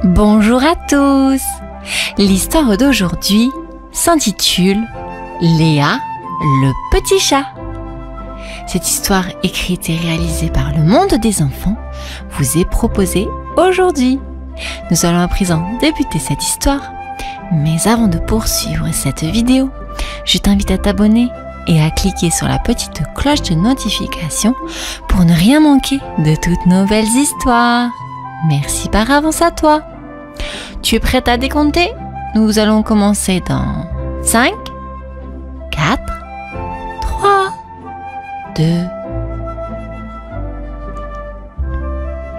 Bonjour à tous. L'histoire d'aujourd'hui s'intitule Léa, le petit chat. Cette histoire écrite et réalisée par le monde des enfants vous est proposée aujourd'hui. Nous allons à présent débuter cette histoire, mais avant de poursuivre cette vidéo, je t'invite à t'abonner et à cliquer sur la petite cloche de notification pour ne rien manquer de toutes nos belles histoires. Merci par avance à toi. Tu es prête à décompter? Nous allons commencer dans 5, 4, 3, 2.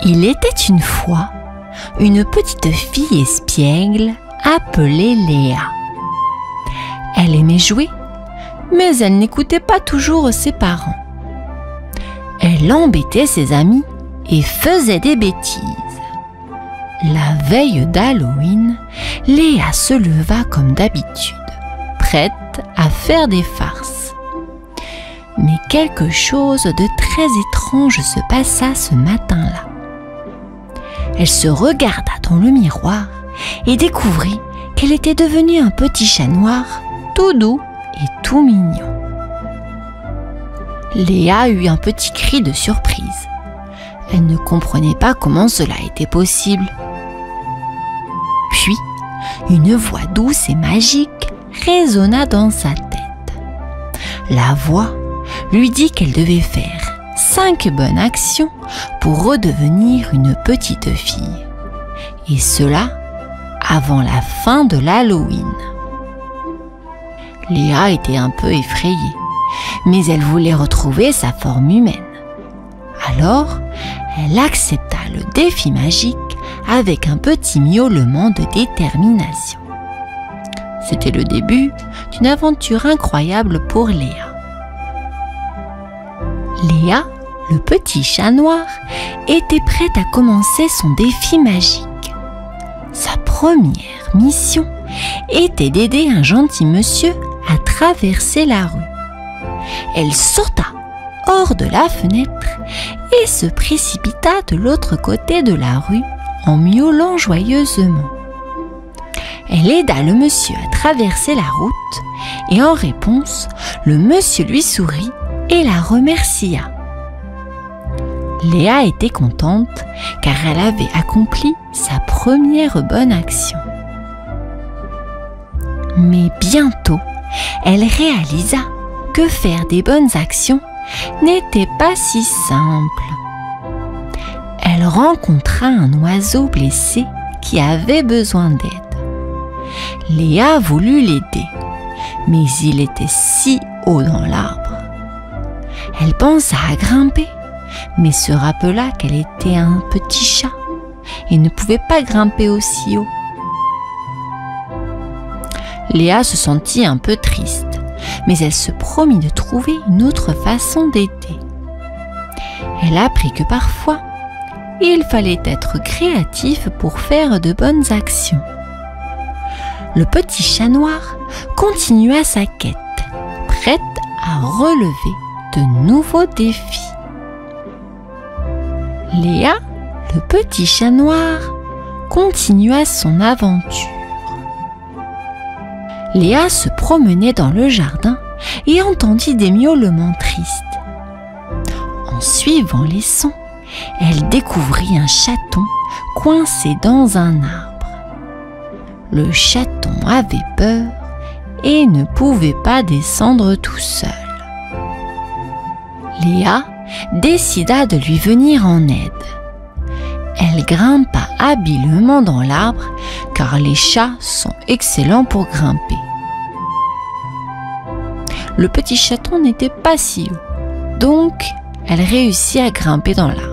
Il était une fois une petite fille espiègle appelée Léa. Elle aimait jouer, mais elle n'écoutait pas toujours ses parents. Elle embêtait ses amis et faisait des bêtises. La veille d'Halloween, Léa se leva comme d'habitude, prête à faire des farces. Mais quelque chose de très étrange se passa ce matin-là. Elle se regarda dans le miroir et découvrit qu'elle était devenue un petit chat noir, tout doux et tout mignon. Léa eut un petit cri de surprise. Elle ne comprenait pas comment cela était possible. Puis, une voix douce et magique résonna dans sa tête. La voix lui dit qu'elle devait faire 5 bonnes actions pour redevenir une petite fille. Et cela avant la fin de l'Halloween. Léa était un peu effrayée, mais elle voulait retrouver sa forme humaine. Alors, elle accepta le défi magique avec un petit miaulement de détermination. C'était le début d'une aventure incroyable pour Léa. Léa, le petit chat noir, était prête à commencer son défi magique. Sa première mission était d'aider un gentil monsieur à traverser la rue. Elle sauta hors de la fenêtre et se précipita de l'autre côté de la rue en miaulant joyeusement. Elle aida le monsieur à traverser la route et en réponse, le monsieur lui sourit et la remercia. Léa était contente car elle avait accompli sa première bonne action. Mais bientôt, elle réalisa que faire des bonnes actions n'était pas si simple. Elle rencontra un oiseau blessé qui avait besoin d'aide. Léa voulut l'aider, mais il était si haut dans l'arbre. Elle pensa à grimper, mais se rappela qu'elle était un petit chat et ne pouvait pas grimper aussi haut. Léa se sentit un peu triste, mais elle se promit de trouver une autre façon d'aider. Elle apprit que parfois, il fallait être créatif pour faire de bonnes actions. Le petit chat noir continua sa quête, prête à relever de nouveaux défis. Léa, le petit chat noir, continua son aventure. Léa se promenait dans le jardin et entendit des miaulements tristes. En suivant les sons, elle découvrit un chaton coincé dans un arbre. Le chaton avait peur et ne pouvait pas descendre tout seul. Léa décida de lui venir en aide. Elle grimpa habilement dans l'arbre car les chats sont excellents pour grimper. Le petit chaton n'était pas si haut, donc elle réussit à grimper dans l'arbre.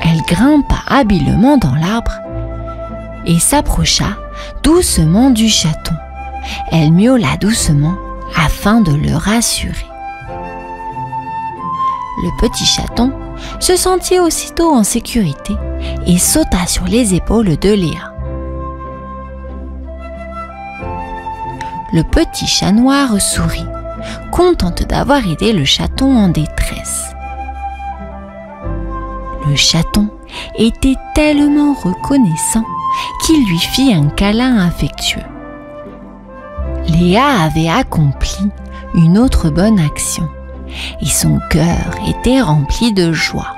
Elle grimpa habilement dans l'arbre et s'approcha doucement du chaton. Elle miaula doucement afin de le rassurer. Le petit chaton se sentit aussitôt en sécurité et sauta sur les épaules de Léa. Le petit chat noir sourit, contente d'avoir aidé le chaton en détresse. Le chaton était tellement reconnaissant qu'il lui fit un câlin affectueux. Léa avait accompli une autre bonne action et son cœur était rempli de joie.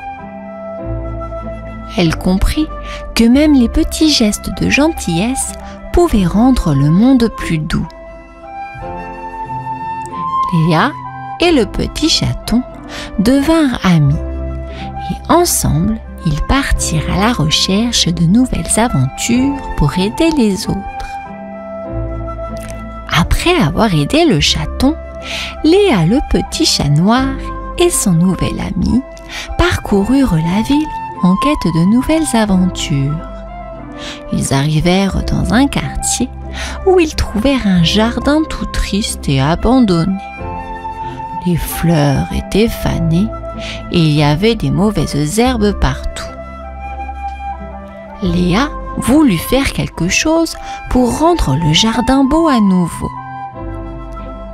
Elle comprit que même les petits gestes de gentillesse pouvaient rendre le monde plus doux. Léa et le petit chaton devinrent amis et ensemble ils partirent à la recherche de nouvelles aventures pour aider les autres. Après avoir aidé le chaton, Léa le petit chat noir et son nouvel ami parcoururent la ville en quête de nouvelles aventures. Ils arrivèrent dans un quartier où ils trouvèrent un jardin tout triste et abandonné. Les fleurs étaient fanées et il y avait des mauvaises herbes partout. Léa voulut faire quelque chose pour rendre le jardin beau à nouveau.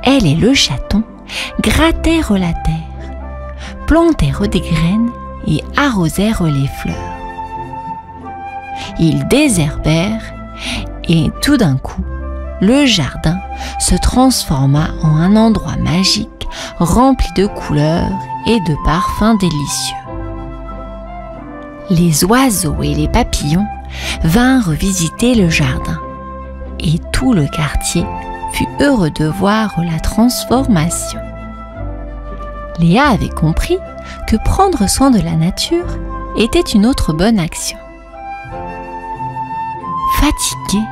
Elle et le chaton grattèrent la terre, plantèrent des graines et arrosèrent les fleurs. Ils désherbèrent et tout d'un coup, le jardin se transforma en un endroit magique rempli de couleurs et de parfums délicieux. Les oiseaux et les papillons vinrent visiter le jardin et tout le quartier fut heureux de voir la transformation. Léa avait compris que prendre soin de la nature était une autre bonne action. Fatiguée,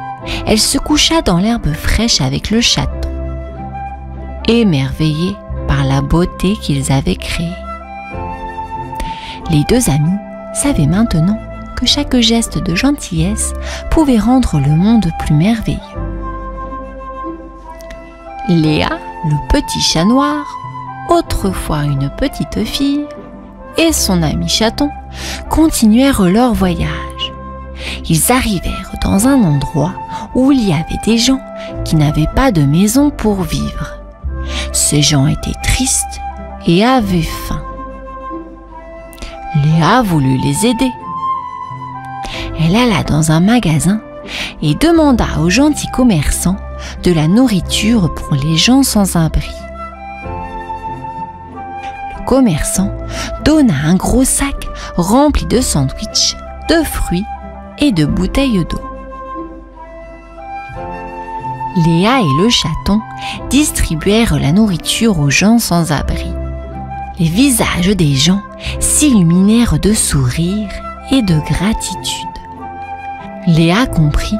elle se coucha dans l'herbe fraîche avec le chaton, émerveillée par la beauté qu'ils avaient créée. Les deux amis savaient maintenant que chaque geste de gentillesse pouvait rendre le monde plus merveilleux. Léa, le petit chat noir, autrefois une petite fille, et son ami chaton continuèrent leur voyage. Ils arrivèrent dans un endroit où il y avait des gens qui n'avaient pas de maison pour vivre. Ces gens étaient tristes et avaient faim. Léa voulut les aider. Elle alla dans un magasin et demanda aux gentils commerçants de la nourriture pour les gens sans abri. Le commerçant donna un gros sac rempli de sandwichs, de fruits et de bouteilles d'eau. Léa et le chaton distribuèrent la nourriture aux gens sans abri. Les visages des gens s'illuminèrent de sourires et de gratitude. Léa comprit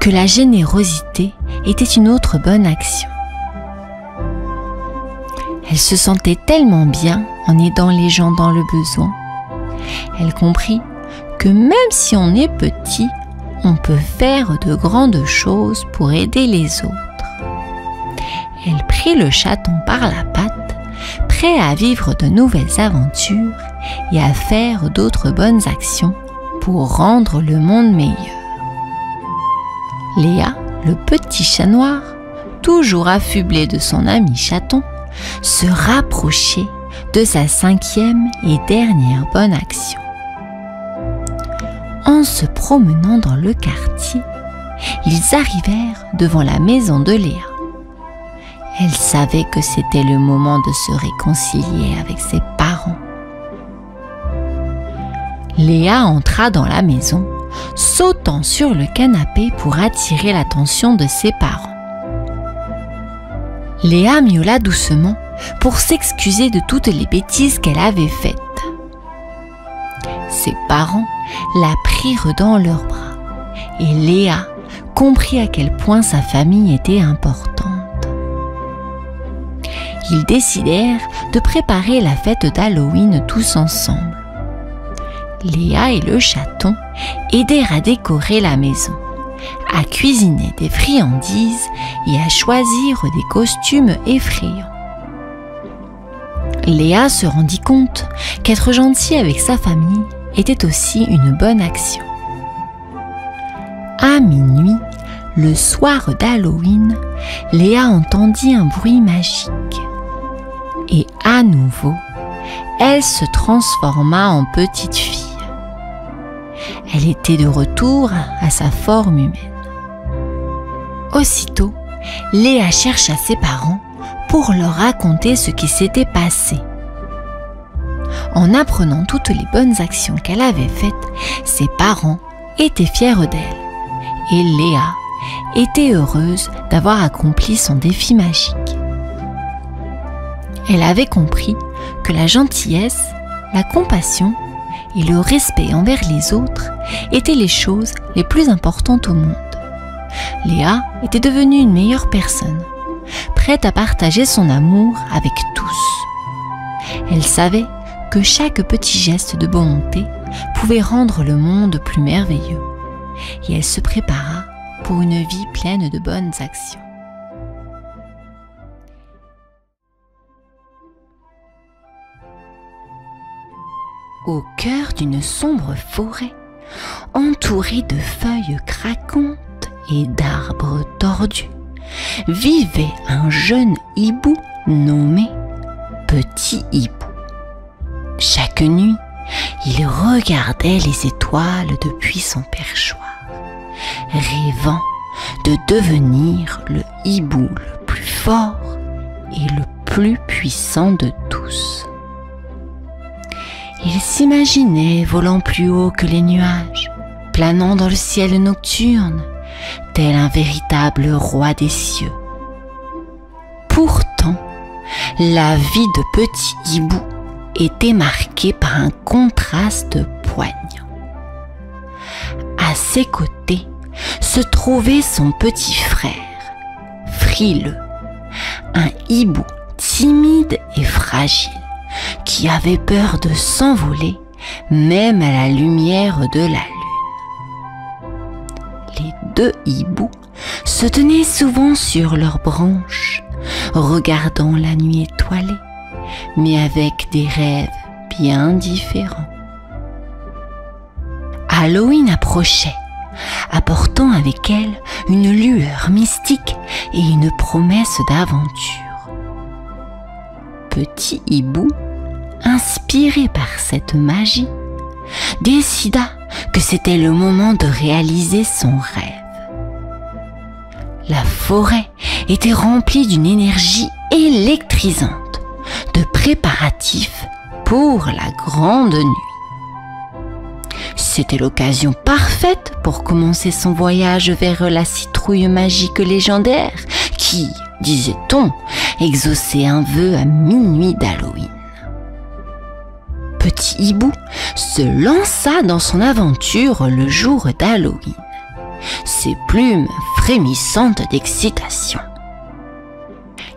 que la générosité était une autre bonne action. Elle se sentait tellement bien en aidant les gens dans le besoin. Elle comprit que même si on est petit, on peut faire de grandes choses pour aider les autres. Elle prit le chaton par la patte, prêt à vivre de nouvelles aventures et à faire d'autres bonnes actions pour rendre le monde meilleur. Léa, le petit chat noir, toujours affublé de son ami chaton, se rapprochait de sa 5e et dernière bonne action. En se promenant dans le quartier, ils arrivèrent devant la maison de Léa. Elle savait que c'était le moment de se réconcilier avec ses parents. Léa entra dans la maison, sautant sur le canapé pour attirer l'attention de ses parents. Léa miaula doucement pour s'excuser de toutes les bêtises qu'elle avait faites. Ses parents la prirent dans leurs bras et Léa comprit à quel point sa famille était importante. Ils décidèrent de préparer la fête d'Halloween tous ensemble. Léa et le chaton aidèrent à décorer la maison, à cuisiner des friandises et à choisir des costumes effrayants. Léa se rendit compte qu'être gentil avec sa famille était aussi une bonne action. À minuit, le soir d'Halloween, Léa entendit un bruit magique. Et à nouveau, elle se transforma en petite fille. Elle était de retour à sa forme humaine. Aussitôt, Léa chercha ses parents pour leur raconter ce qui s'était passé. En apprenant toutes les bonnes actions qu'elle avait faites, ses parents étaient fiers d'elle et Léa était heureuse d'avoir accompli son défi magique. Elle avait compris que la gentillesse, la compassion et le respect envers les autres étaient les choses les plus importantes au monde. Léa était devenue une meilleure personne, prête à partager son amour avec tous. Elle savait que chaque petit geste de bonté pouvait rendre le monde plus merveilleux, et elle se prépara pour une vie pleine de bonnes actions. Au cœur d'une sombre forêt, entourée de feuilles craquantes et d'arbres tordus, vivait un jeune hibou nommé Petit Hibou. Chaque nuit, il regardait les étoiles depuis son perchoir, rêvant de devenir le hibou le plus fort et le plus puissant de tous. Il s'imaginait volant plus haut que les nuages, planant dans le ciel nocturne, tel un véritable roi des cieux. Pourtant, la vie de Petit Hibou était marquée par un contraste poignant. À ses côtés se trouvait son petit frère, Frileux, un hibou timide et fragile, qui avait peur de s'envoler même à la lumière de la lune. Les deux hiboux se tenaient souvent sur leurs branches, regardant la nuit étoilée, mais avec des rêves bien différents. Halloween approchait, apportant avec elle une lueur mystique et une promesse d'aventure. Petit Hibou, inspiré par cette magie, décida que c'était le moment de réaliser son rêve. La forêt était remplie d'une énergie électrisante, de préparatifs pour la grande nuit. C'était l'occasion parfaite pour commencer son voyage vers la citrouille magique légendaire qui, disait-on, exauçait un vœu à minuit d'Halloween. Petit Hibou se lança dans son aventure le jour d'Halloween, ses plumes frémissantes d'excitation.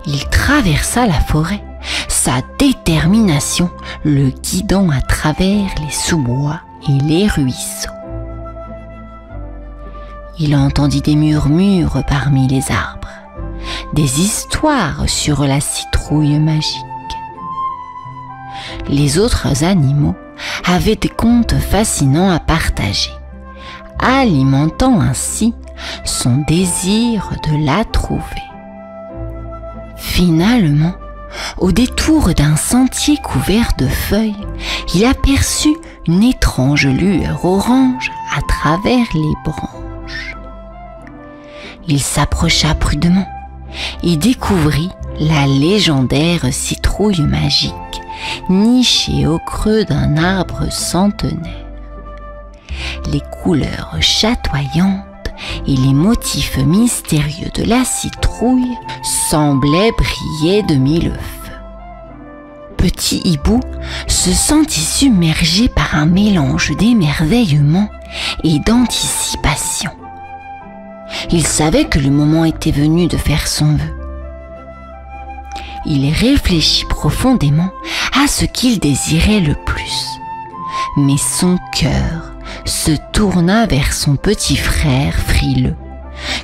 Il traversa la forêt, sa détermination le guidant à travers les sous-bois et les ruisseaux. Il entendit des murmures parmi les arbres, des histoires sur la citrouille magique. Les autres animaux avaient des contes fascinants à partager, alimentant ainsi son désir de la trouver. Finalement, au détour d'un sentier couvert de feuilles, il aperçut une étrange lueur orange à travers les branches. Il s'approcha prudemment et découvrit la légendaire citrouille magique nichée au creux d'un arbre centenaire. Les couleurs chatoyantes et les motifs mystérieux de la citrouille semblaient briller de mille feux. Petit Hibou se sentit submergé par un mélange d'émerveillement et d'anticipation. Il savait que le moment était venu de faire son vœu. Il réfléchit profondément à ce qu'il désirait le plus, mais son cœur se tourna vers son petit frère Frileux,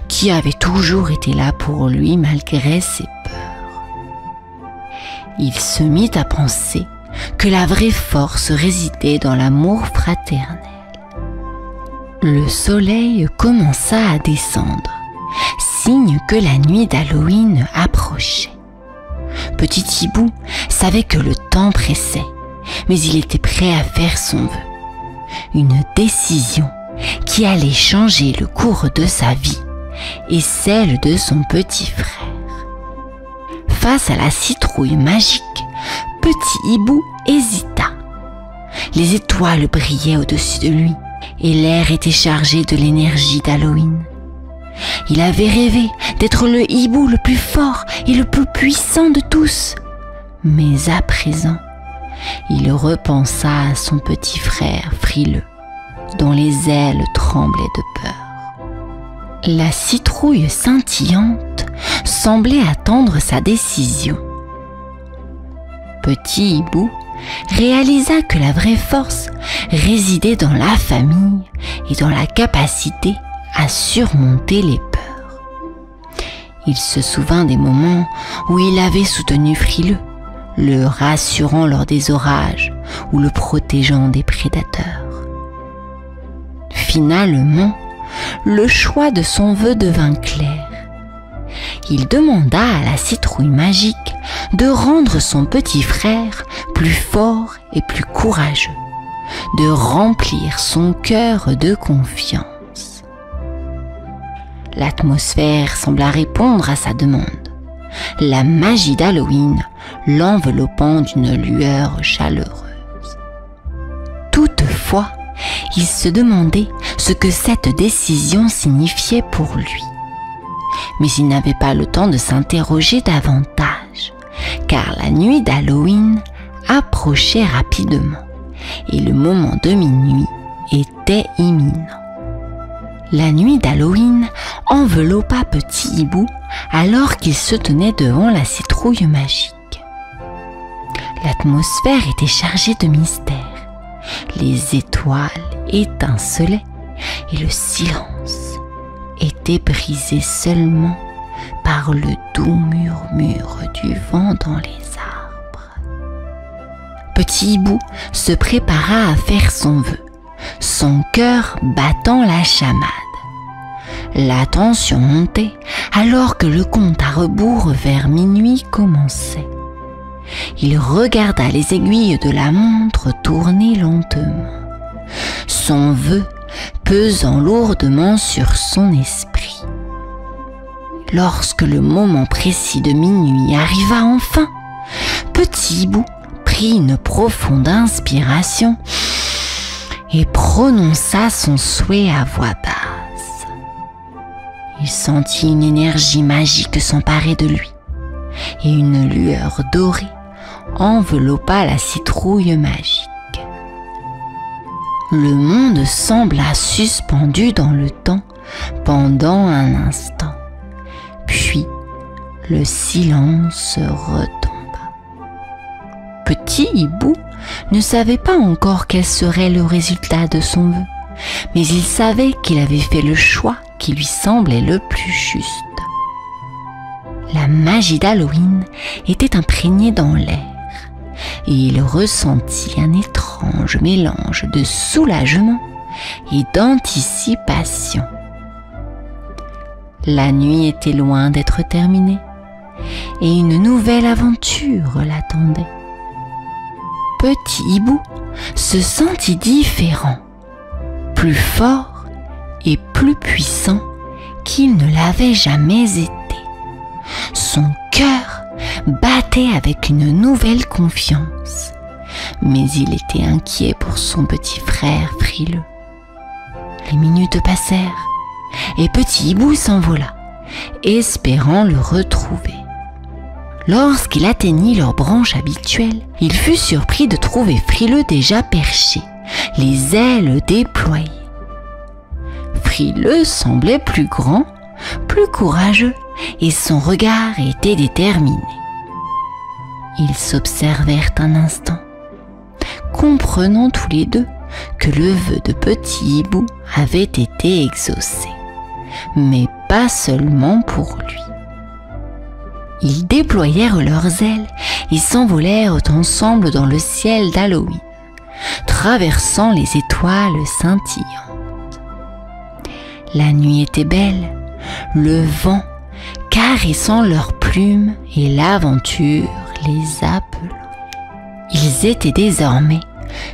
qui avait toujours été là pour lui malgré ses peurs. Il se mit à penser que la vraie force résidait dans l'amour fraternel. Le soleil commença à descendre, signe que la nuit d'Halloween approchait. Petit Hibou savait que le temps pressait, mais il était prêt à faire son vœu. Une décision qui allait changer le cours de sa vie et celle de son petit frère. Face à la citrouille magique, Petit Hibou hésita. Les étoiles brillaient au-dessus de lui et l'air était chargé de l'énergie d'Halloween. Il avait rêvé d'être le hibou le plus fort et le plus puissant de tous. Mais à présent, il repensa à son petit frère frileux, dont les ailes tremblaient de peur. La citrouille scintillante semblait attendre sa décision. Petit Hibou réalisa que la vraie force résidait dans la famille et dans la capacité à surmonter les peurs. Il se souvint des moments où il avait soutenu Frileux, le rassurant lors des orages ou le protégeant des prédateurs. Finalement, le choix de son vœu devint clair. Il demanda à la citrouille magique de rendre son petit frère plus fort et plus courageux, de remplir son cœur de confiance. L'atmosphère sembla répondre à sa demande, la magie d'Halloween l'enveloppant d'une lueur chaleureuse. Toutefois, il se demandait ce que cette décision signifiait pour lui. Mais il n'avait pas le temps de s'interroger davantage, car la nuit d'Halloween approchait rapidement et le moment de minuit était imminent. La nuit d'Halloween enveloppa Petit Hibou alors qu'il se tenait devant la citrouille magique. L'atmosphère était chargée de mystère, les étoiles étincelaient et le silence était brisé seulement par le doux murmure du vent dans les arbres. Petit Hibou se prépara à faire son vœu, son cœur battant la chamade. La tension montait alors que le compte à rebours vers minuit commençait. Il regarda les aiguilles de la montre tourner lentement, son vœu pesant lourdement sur son esprit. Lorsque le moment précis de minuit arriva enfin, Petit Hibou prit une profonde inspiration et prononça son souhait à voix basse. Il sentit une énergie magique s'emparer de lui et une lueur dorée enveloppa la citrouille magique. Le monde sembla suspendu dans le temps pendant un instant, puis le silence retomba. Petit Hibou ne savait pas encore quel serait le résultat de son vœu, mais il savait qu'il avait fait le choix qui lui semblait le plus juste. La magie d'Halloween était imprégnée dans l'air, et il ressentit un étrange mélange de soulagement et d'anticipation. La nuit était loin d'être terminée, et une nouvelle aventure l'attendait. Petit Hibou se sentit différent, plus fort et plus puissant qu'il ne l'avait jamais été. Son cœur battait avec une nouvelle confiance, mais il était inquiet pour son petit frère frileux. Les minutes passèrent et Petit Hibou s'envola, espérant le retrouver. Lorsqu'il atteignit leur branche habituelle, il fut surpris de trouver Frileux déjà perché, les ailes déployées. Frileux semblait plus grand, plus courageux, et son regard était déterminé. Ils s'observèrent un instant, comprenant tous les deux que le vœu de Petit Hibou avait été exaucé, mais pas seulement pour lui. Ils déployèrent leurs ailes et s'envolèrent ensemble dans le ciel d'Halloween, traversant les étoiles scintillantes. La nuit était belle, le vent caressant leurs plumes et l'aventure les appelant. Ils étaient désormais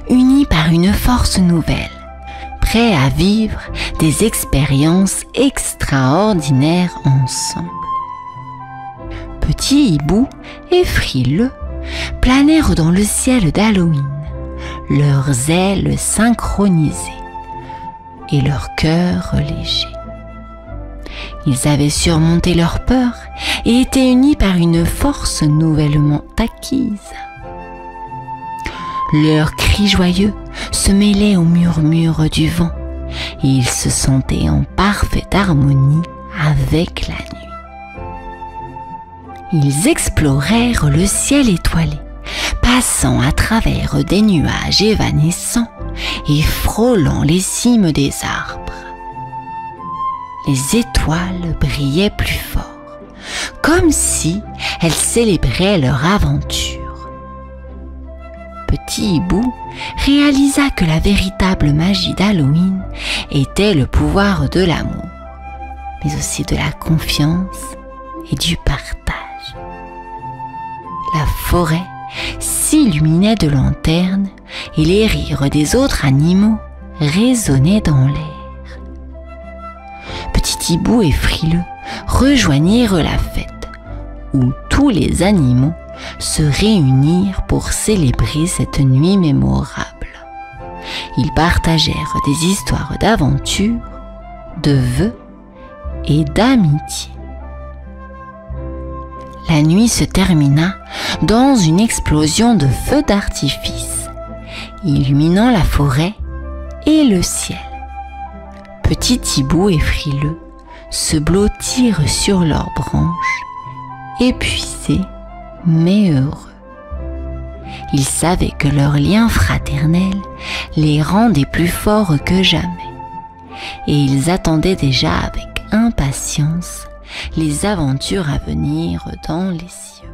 unis par une force nouvelle, prêts à vivre des expériences extraordinaires ensemble. Petit Hibou et Frileux planèrent dans le ciel d'Halloween, leurs ailes synchronisées et leur cœur léger. Ils avaient surmonté leur peur et étaient unis par une force nouvellement acquise. Leurs cris joyeux se mêlaient au murmure du vent et ils se sentaient en parfaite harmonie avec la nuit. Ils explorèrent le ciel étoilé, passant à travers des nuages évanescents et frôlant les cimes des arbres. Les étoiles brillaient plus fort, comme si elles célébraient leur aventure. Petit Hibou réalisa que la véritable magie d'Halloween était le pouvoir de l'amour, mais aussi de la confiance et du partage. La forêt s'illuminait de lanternes et les rires des autres animaux résonnaient dans l'air. Petit Hibou et Frileux rejoignirent la fête, où tous les animaux se réunirent pour célébrer cette nuit mémorable. Ils partagèrent des histoires d'aventure, de vœux et d'amitié. La nuit se termina dans une explosion de feux d'artifice, illuminant la forêt et le ciel. Petit Hibou et Frileux se blottirent sur leurs branches, épuisés mais heureux. Ils savaient que leur lien fraternel les rendait plus forts que jamais, et ils attendaient déjà avec impatience les aventures à venir dans les cieux.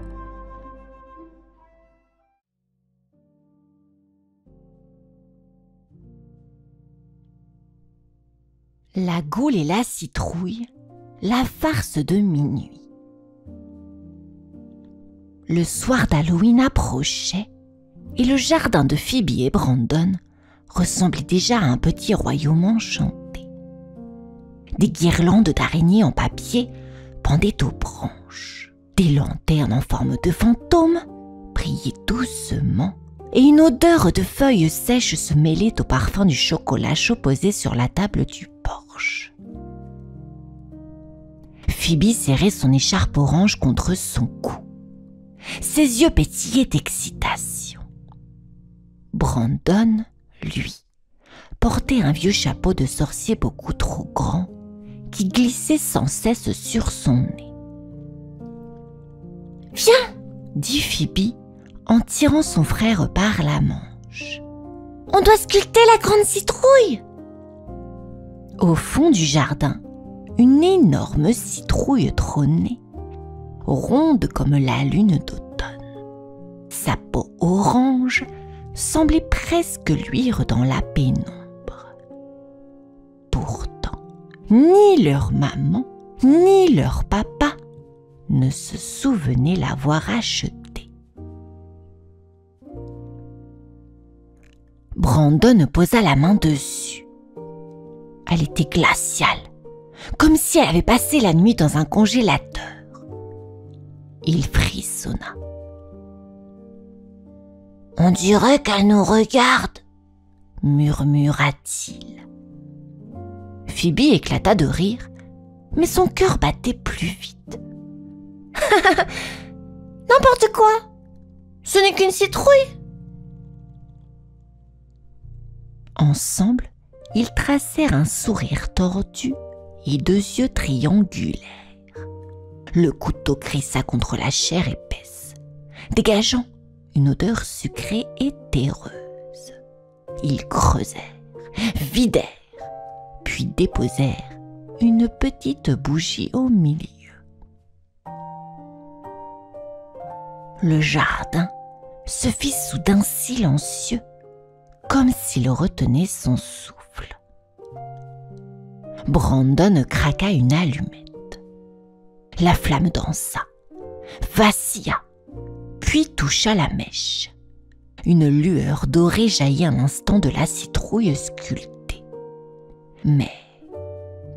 La Goule et la Citrouille, la farce de minuit. Le soir d'Halloween approchait et le jardin de Phoebe et Brandon ressemblait déjà à un petit royaume enchanté. Des guirlandes d'araignées en papier pendaient aux branches, des lanternes en forme de fantômes brillaient doucement et une odeur de feuilles sèches se mêlait au parfum du chocolat chaud posé sur la table du porche. Phoebe serrait son écharpe orange contre son cou. Ses yeux pétillaient d'excitation. Brandon, lui, portait un vieux chapeau de sorcier beaucoup trop grand qui glissait sans cesse sur son nez. « Viens !» dit Phoebe en tirant son frère par la manche. « On doit sculpter la grande citrouille !» Au fond du jardin, une énorme citrouille trônait, ronde comme la lune d'automne. Sa peau orange semblait presque luire dans la pénombre. Pourtant, ni leur maman, ni leur papa ne se souvenaient l'avoir achetée. Brandon posa la main dessus. Elle était glaciale, comme si elle avait passé la nuit dans un congélateur. Il frissonna. « On dirait qu'elle nous regarde !» murmura-t-il. Phoebe éclata de rire, mais son cœur battait plus vite. « N'importe quoi! Ce n'est qu'une citrouille !» Ensemble, ils tracèrent un sourire tordu et deux yeux triangulaires. Le couteau crissa contre la chair épaisse, dégageant une odeur sucrée et terreuse. Ils creusèrent, vidèrent, puis déposèrent une petite bougie au milieu. Le jardin se fit soudain silencieux, comme s'il retenait son souffle. Brandon craqua une allumette. La flamme dansa, vacilla, puis toucha la mèche. Une lueur dorée jaillit un instant de la citrouille sculptée. Mais,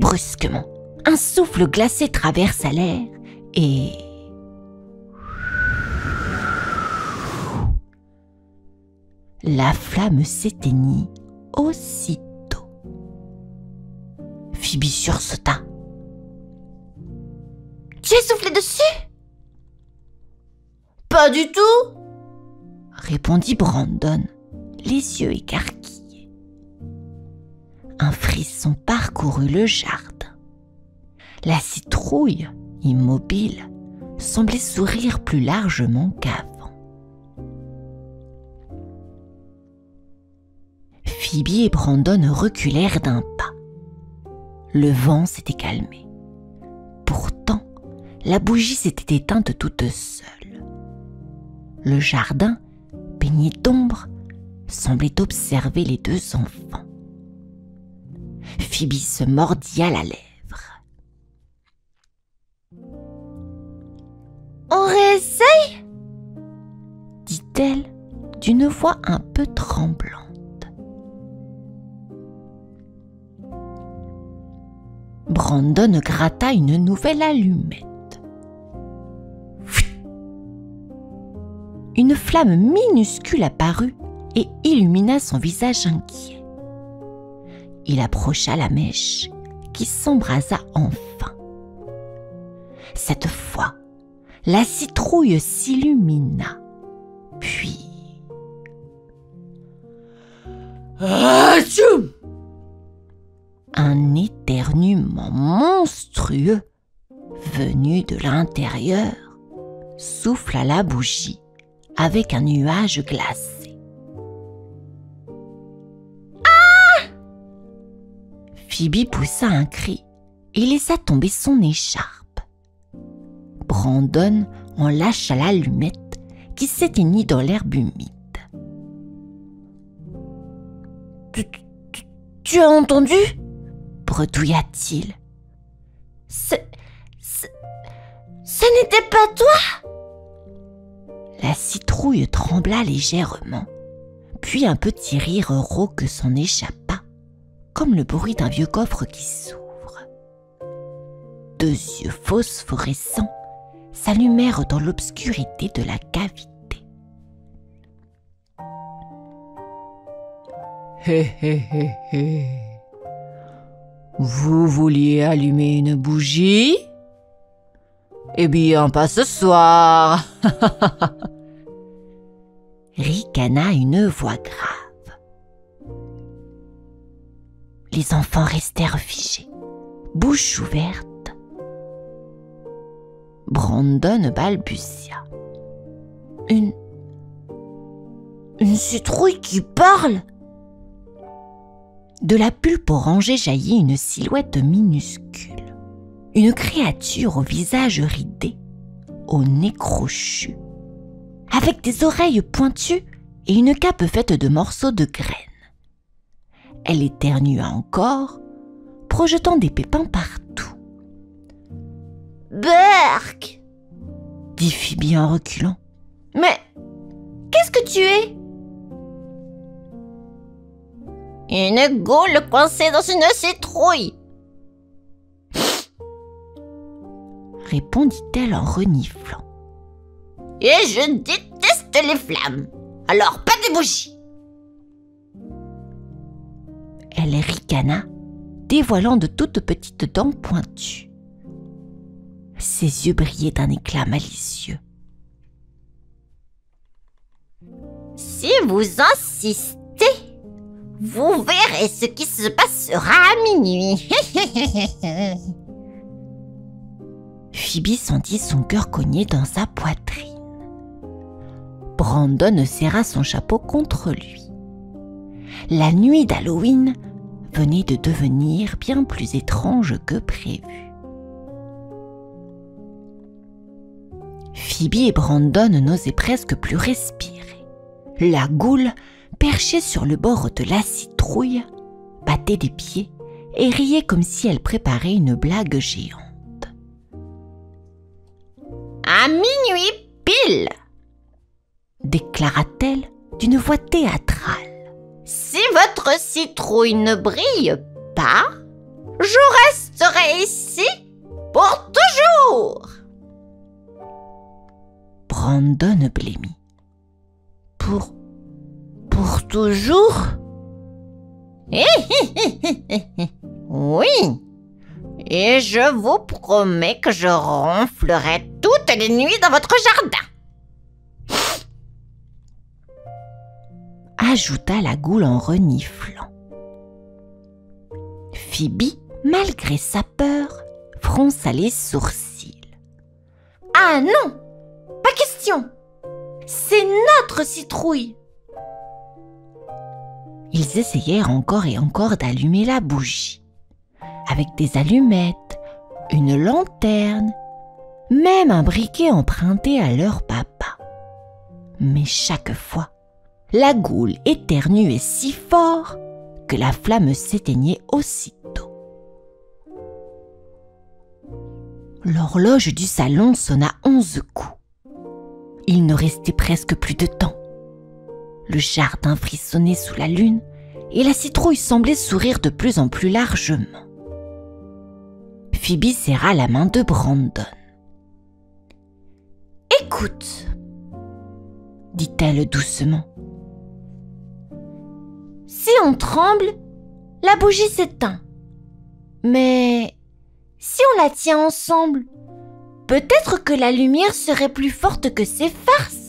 brusquement, un souffle glacé traversa l'air et... la flamme s'éteignit aussitôt. Phoebe sursauta. « Tu as soufflé dessus ?»« Pas du tout !» répondit Brandon, les yeux écarquillés. Un frisson parcourut le jardin. La citrouille, immobile, semblait sourire plus largement qu'avant. Phoebe et Brandon reculèrent d'un pas. Le vent s'était calmé. Pourtant, la bougie s'était éteinte toute seule. Le jardin, baigné d'ombre, semblait observer les deux enfants. Phoebe se mordit à la lèvre. « On réessaye ?» dit-elle d'une voix un peu tremblante. Brandon gratta une nouvelle allumette. Une flamme minuscule apparut et illumina son visage inquiet. Il approcha la mèche qui s'embrasa enfin. Cette fois, la citrouille s'illumina, puis... Atchoum! Un éternuement monstrueux venu de l'intérieur souffla la bougie avec un nuage glacé. Ah! Phoebe poussa un cri et laissa tomber son écharpe. Brandon en lâcha l'allumette qui s'éteignit dans l'herbe humide. Tu as entendu ? Bredouilla-t-il. Ce n'était pas toi ? La citrouille trembla légèrement, puis un petit rire rauque s'en échappa, comme le bruit d'un vieux coffre qui s'ouvre. Deux yeux phosphorescents s'allumèrent dans l'obscurité de la cavité. Hé hé hé hé. Vous vouliez allumer une bougie ? Eh bien, pas ce soir. Ricana une voix grave. Les enfants restèrent figés, bouche ouverte. Brandon balbutia. Une citrouille qui parle ? De la pulpe orangée jaillit une silhouette minuscule, une créature au visage ridé, au nez crochu, avec des oreilles pointues et une cape faite de morceaux de graines. Elle éternua encore, projetant des pépins partout. « Berk !» dit Phoebe en reculant. « Mais qu'est-ce que tu es ?» Une goule coincée dans une citrouille, répondit-elle en reniflant. Et je déteste les flammes, alors pas de bougies. Elle ricana, dévoilant de toutes petites dents pointues. Ses yeux brillaient d'un éclat malicieux. Si vous insistez, vous verrez ce qui se passera à minuit. Phoebe sentit son cœur cogner dans sa poitrine. Brandon serra son chapeau contre lui. La nuit d'Halloween venait de devenir bien plus étrange que prévu. Phoebe et Brandon n'osaient presque plus respirer. La goule, perchée sur le bord de la citrouille, battait des pieds et riait comme si elle préparait une blague géante. « À minuit pile !» déclara-t-elle d'une voix théâtrale. « Si votre citrouille ne brille pas, je resterai ici pour toujours. Brandon blêmit. Pour toujours? Oui, et je vous promets que je ronflerai toutes les nuits dans votre jardin. Ajouta la goule en reniflant. Phoebe, malgré sa peur, fronça les sourcils. Ah non, pas question. C'est notre citrouille. Ils essayèrent encore et encore d'allumer la bougie, avec des allumettes, une lanterne, même un briquet emprunté à leur papa. Mais chaque fois, la goule éternuait si fort que la flamme s'éteignait aussitôt. L'horloge du salon sonna 11 coups. Il ne restait presque plus de temps. Le jardin frissonnait sous la lune et la citrouille semblait sourire de plus en plus largement. Phoebe serra la main de Brandon. « Écoute, » dit-elle doucement. « Si on tremble, la bougie s'éteint. Mais si on la tient ensemble, peut-être que la lumière serait plus forte que ces farces. »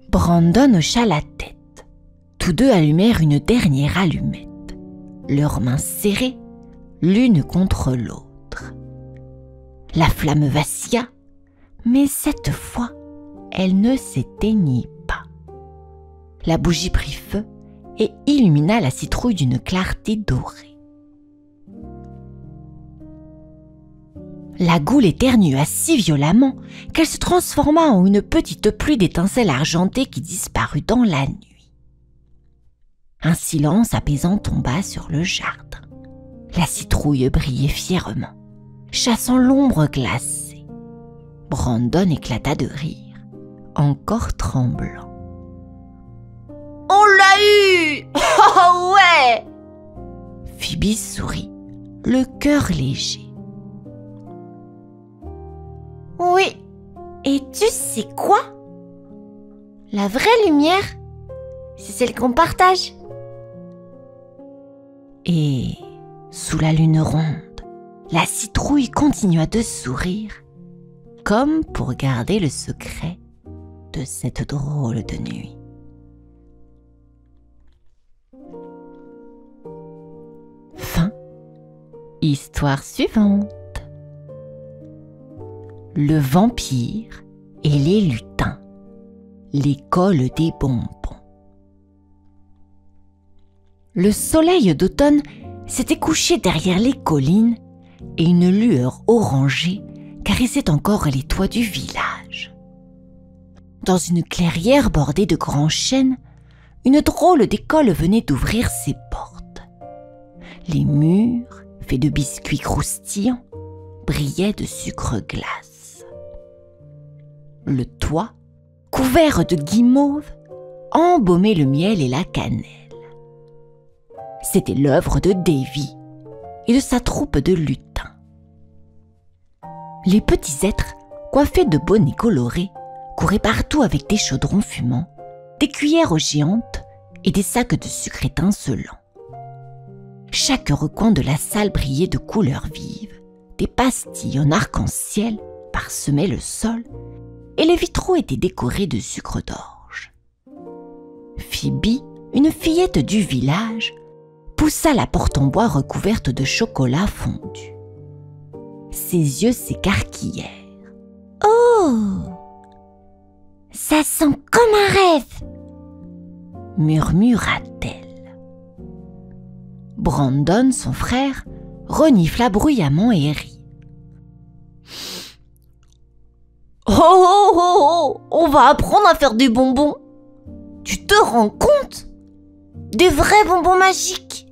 Brandon hocha la tête. Tous deux allumèrent une dernière allumette, leurs mains serrées, l'une contre l'autre. La flamme vacilla, mais cette fois, elle ne s'éteignit pas. La bougie prit feu et illumina la citrouille d'une clarté dorée. La goule éternua si violemment qu'elle se transforma en une petite pluie d'étincelles argentées qui disparut dans la nuit. Un silence apaisant tomba sur le jardin. La citrouille brillait fièrement, chassant l'ombre glacée. Brandon éclata de rire, encore tremblant. « On l'a eu! Oh ouais !» Phoebe sourit, le cœur léger. Oui, et tu sais quoi? La vraie lumière, c'est celle qu'on partage. Et, sous la lune ronde, la citrouille continua de sourire, comme pour garder le secret de cette drôle de nuit. Fin. Histoire suivante. Le vampire et les lutins. L'école des bonbons. Le soleil d'automne s'était couché derrière les collines et une lueur orangée caressait encore les toits du village. Dans une clairière bordée de grands chênes, une drôle d'école venait d'ouvrir ses portes. Les murs, faits de biscuits croustillants, brillaient de sucre glace. Le toit, couvert de guimauve, embaumait le miel et la cannelle. C'était l'œuvre de Davy et de sa troupe de lutins. Les petits êtres, coiffés de bonnets colorés, couraient partout avec des chaudrons fumants, des cuillères géantes et des sacs de sucre étincelants. Chaque recoin de la salle brillait de couleurs vives, des pastilles en arc-en-ciel parsemaient le sol et les vitraux étaient décorés de sucre d'orge. Phoebe, une fillette du village, poussa la porte en bois recouverte de chocolat fondu. Ses yeux s'écarquillèrent. « Oh, ça sent comme un rêve !» murmura-t-elle. Brandon, son frère, renifla bruyamment et rit. « Oh, on va apprendre à faire des bonbons. Tu te rends compte? Des vrais bonbons magiques !»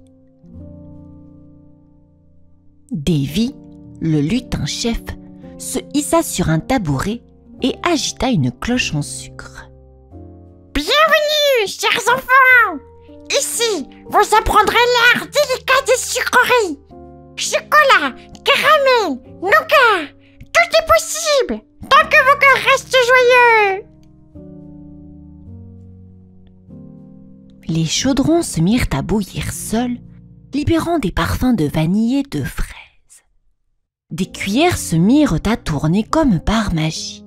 Davy, le lutin-chef, se hissa sur un tabouret et agita une cloche en sucre. « Bienvenue, chers enfants! Ici, vous apprendrez l'art délicat des sucreries. Chocolat, caramel, nougat, tout est possible, tant que vos cœurs restent joyeux. Les chaudrons se mirent à bouillir seuls, libérant des parfums de vanille et de fraises. Des cuillères se mirent à tourner comme par magie.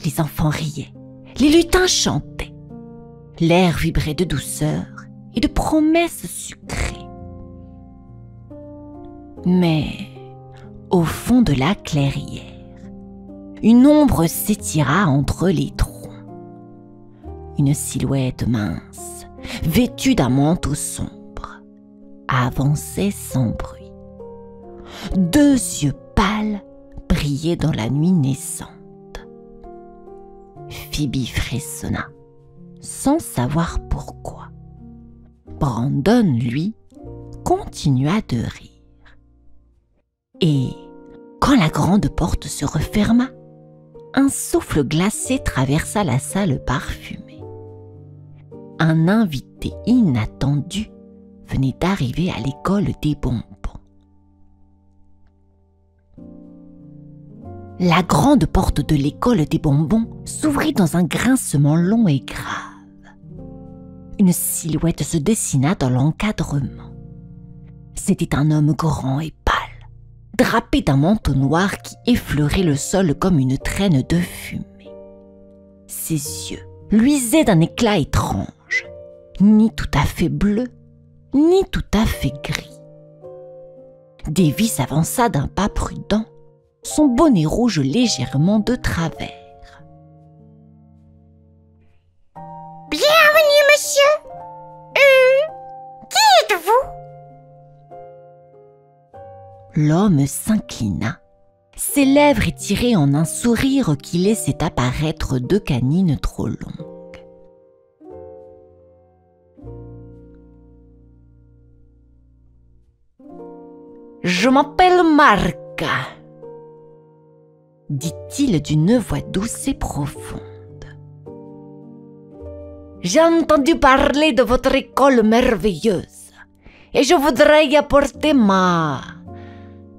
Les enfants riaient, les lutins chantaient. L'air vibrait de douceur et de promesses sucrées. Mais, au fond de la clairière, une ombre s'étira entre les troncs. Une silhouette mince, vêtue d'un manteau sombre, avançait sans bruit. 2 yeux pâles brillaient dans la nuit naissante. Phoebe frissonna, sans savoir pourquoi. Brandon, lui, continua de rire. Et, quand la grande porte se referma, un souffle glacé traversa la salle parfumée. Un invité inattendu venait d'arriver à l'école des bonbons. La grande porte de l'école des bonbons s'ouvrit dans un grincement long et grave. Une silhouette se dessina dans l'encadrement. C'était un homme grand et pâle, drapé d'un manteau noir qui effleurait le sol comme une traîne de fumée. Ses yeux luisaient d'un éclat étrange, ni tout à fait bleu, ni tout à fait gris. Davy s'avança d'un pas prudent, son bonnet rouge légèrement de travers. « Bienvenue, monsieur. Qui êtes-vous » L'homme s'inclina, ses lèvres étirées en un sourire qui laissait apparaître 2 canines trop longues. « Je m'appelle Marc, » dit-il d'une voix douce et profonde. « J'ai entendu parler de votre école merveilleuse et je voudrais y apporter ma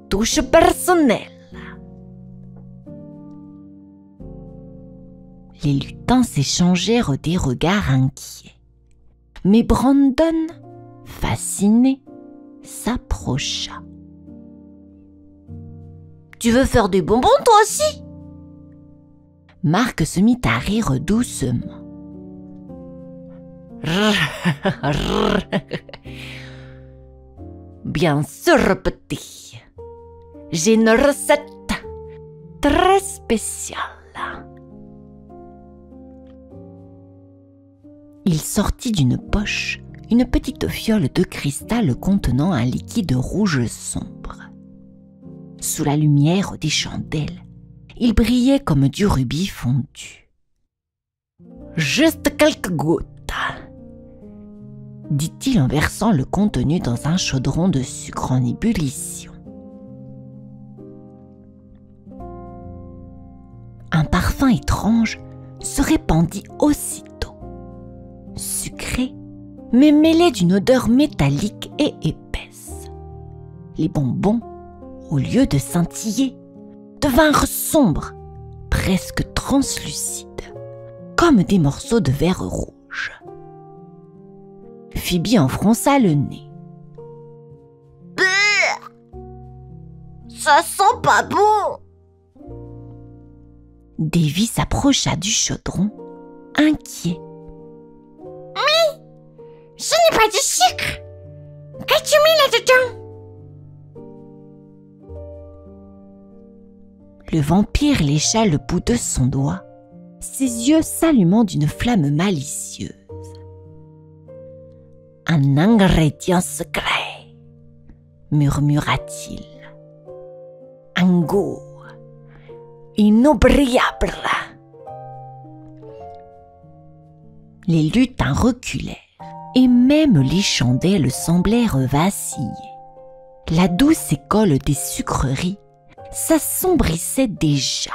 touche personnelle. » Les lutins s'échangèrent des regards inquiets. Mais Brandon, fasciné, s'approcha. « Tu veux faire des bonbons toi aussi ?» Marc se mit à rire doucement. « Bien sûr, petit. J'ai une recette très spéciale. » Il sortit d'une poche une petite fiole de cristal contenant un liquide rouge sombre. Sous la lumière des chandelles, il brillait comme du rubis fondu. « Juste quelques gouttes, » dit-il en versant le contenu dans un chaudron de sucre en ébullition. Un parfum étrange se répandit aussitôt, sucré, mais mêlé d'une odeur métallique et épaisse. Les bonbons, au lieu de scintiller, devinrent sombres, presque translucides, comme des morceaux de verre rouge. Phoebe en fronça le nez. « Ça sent pas bon !» Davy s'approcha du chaudron, inquiet. « Mais ce n'est pas du sucre. Qu'as-tu mis là-dedans ?» Le vampire lécha le bout de son doigt, ses yeux s'allumant d'une flamme malicieuse. « Un ingrédient secret, » murmura-t-il. « Un goût inoubliable. » Les lutins reculèrent et même les chandelles semblèrent vaciller. La douce école des sucreries s'assombrissait déjà.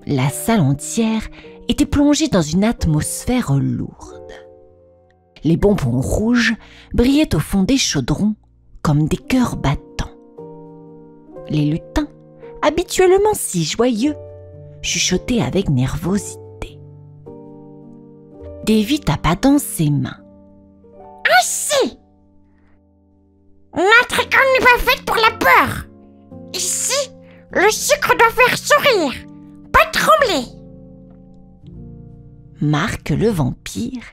La salle entière était plongée dans une atmosphère lourde. Les bonbons rouges brillaient au fond des chaudrons comme des cœurs battants. Les lutins, habituellement si joyeux, chuchotaient avec nervosité. Davy tapa dans ses mains. « Assez ! Notre école n'est pas faite pour la peur. Ici, le sucre doit faire sourire, pas trembler. » Marc le vampire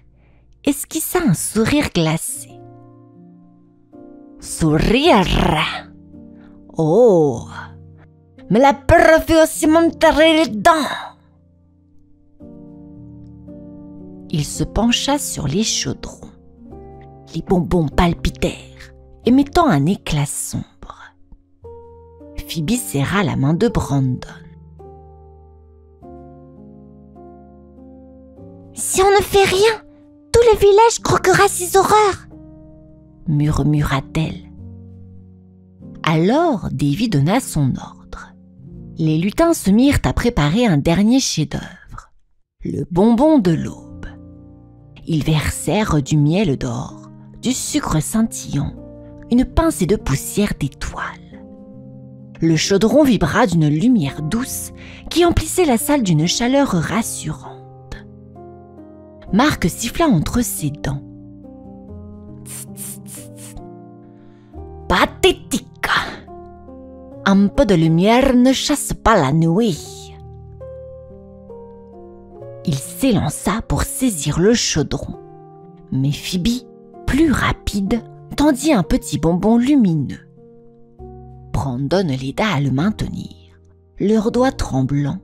esquissa un sourire glacé. Sourire! Oh! Mais la peur fait aussi m'enterrer les dents! Il se pencha sur les chaudrons. Les bonbons palpitèrent, émettant un éclat sombre. Phoebe serra la main de Brandon. « Si on ne fait rien, tout le village croquera ses horreurs !» murmura-t-elle. Alors Davy donna son ordre. Les lutins se mirent à préparer un dernier chef-d'œuvre, le bonbon de l'aube. Ils versèrent du miel d'or, du sucre scintillant, une pincée de poussière d'étoiles. Le chaudron vibra d'une lumière douce qui emplissait la salle d'une chaleur rassurante. Marc siffla entre ses dents. Pathétique! Un peu de lumière ne chasse pas la nuit. Il s'élança pour saisir le chaudron, mais Phoebe, plus rapide, tendit un petit bonbon lumineux. Brandon l'aida à le maintenir, leurs doigts tremblants,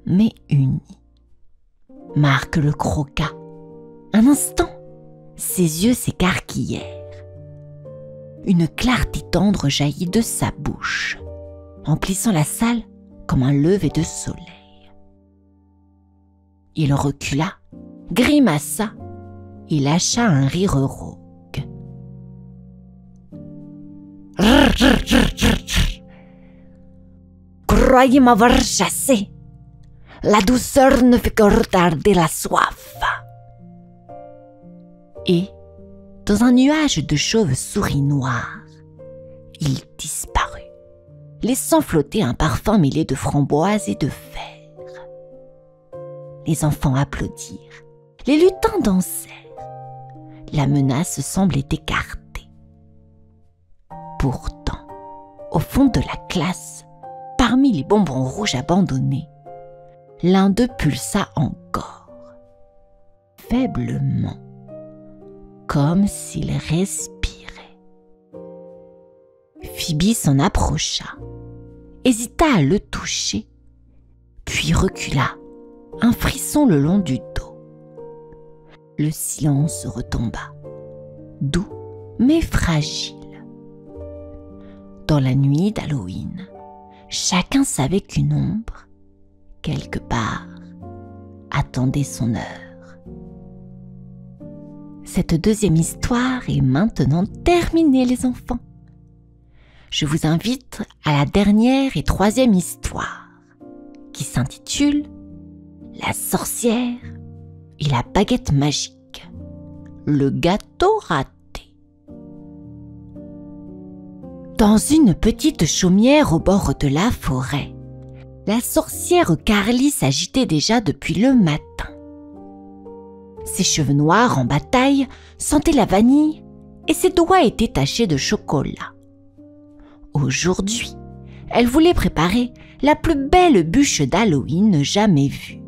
mais unis. Marc le croqua. Un instant, ses yeux s'écarquillèrent. Une clarté tendre jaillit de sa bouche, emplissant la salle comme un lever de soleil. Il recula, grimaça et lâcha un rire rauque. Croyez m'avoir chassé. La douceur ne fait que retarder la soif. Et, dans un nuage de chauves-souris noires, il disparut, laissant flotter un parfum mêlé de framboises et de fers. Les enfants applaudirent, les lutins dansèrent. La menace semblait écartée. Pourtant, au fond de la classe, parmi les bonbons rouges abandonnés, l'un d'eux pulsa encore, faiblement, comme s'il respirait. Phoebe s'en approcha, hésita à le toucher, puis recula, un frisson le long du dos. Le silence retomba, doux mais fragile. Dans la nuit d'Halloween, chacun savait qu'une ombre, quelque part, attendait son heure. Cette deuxième histoire est maintenant terminée, les enfants. Je vous invite à la dernière et troisième histoire, qui s'intitule « La sorcière et la baguette magique, le gâteau raté ». Dans une petite chaumière au bord de la forêt, la sorcière Carly s'agitait déjà depuis le matin. Ses cheveux noirs en bataille sentaient la vanille et ses doigts étaient tachés de chocolat. Aujourd'hui, elle voulait préparer la plus belle bûche d'Halloween jamais vue.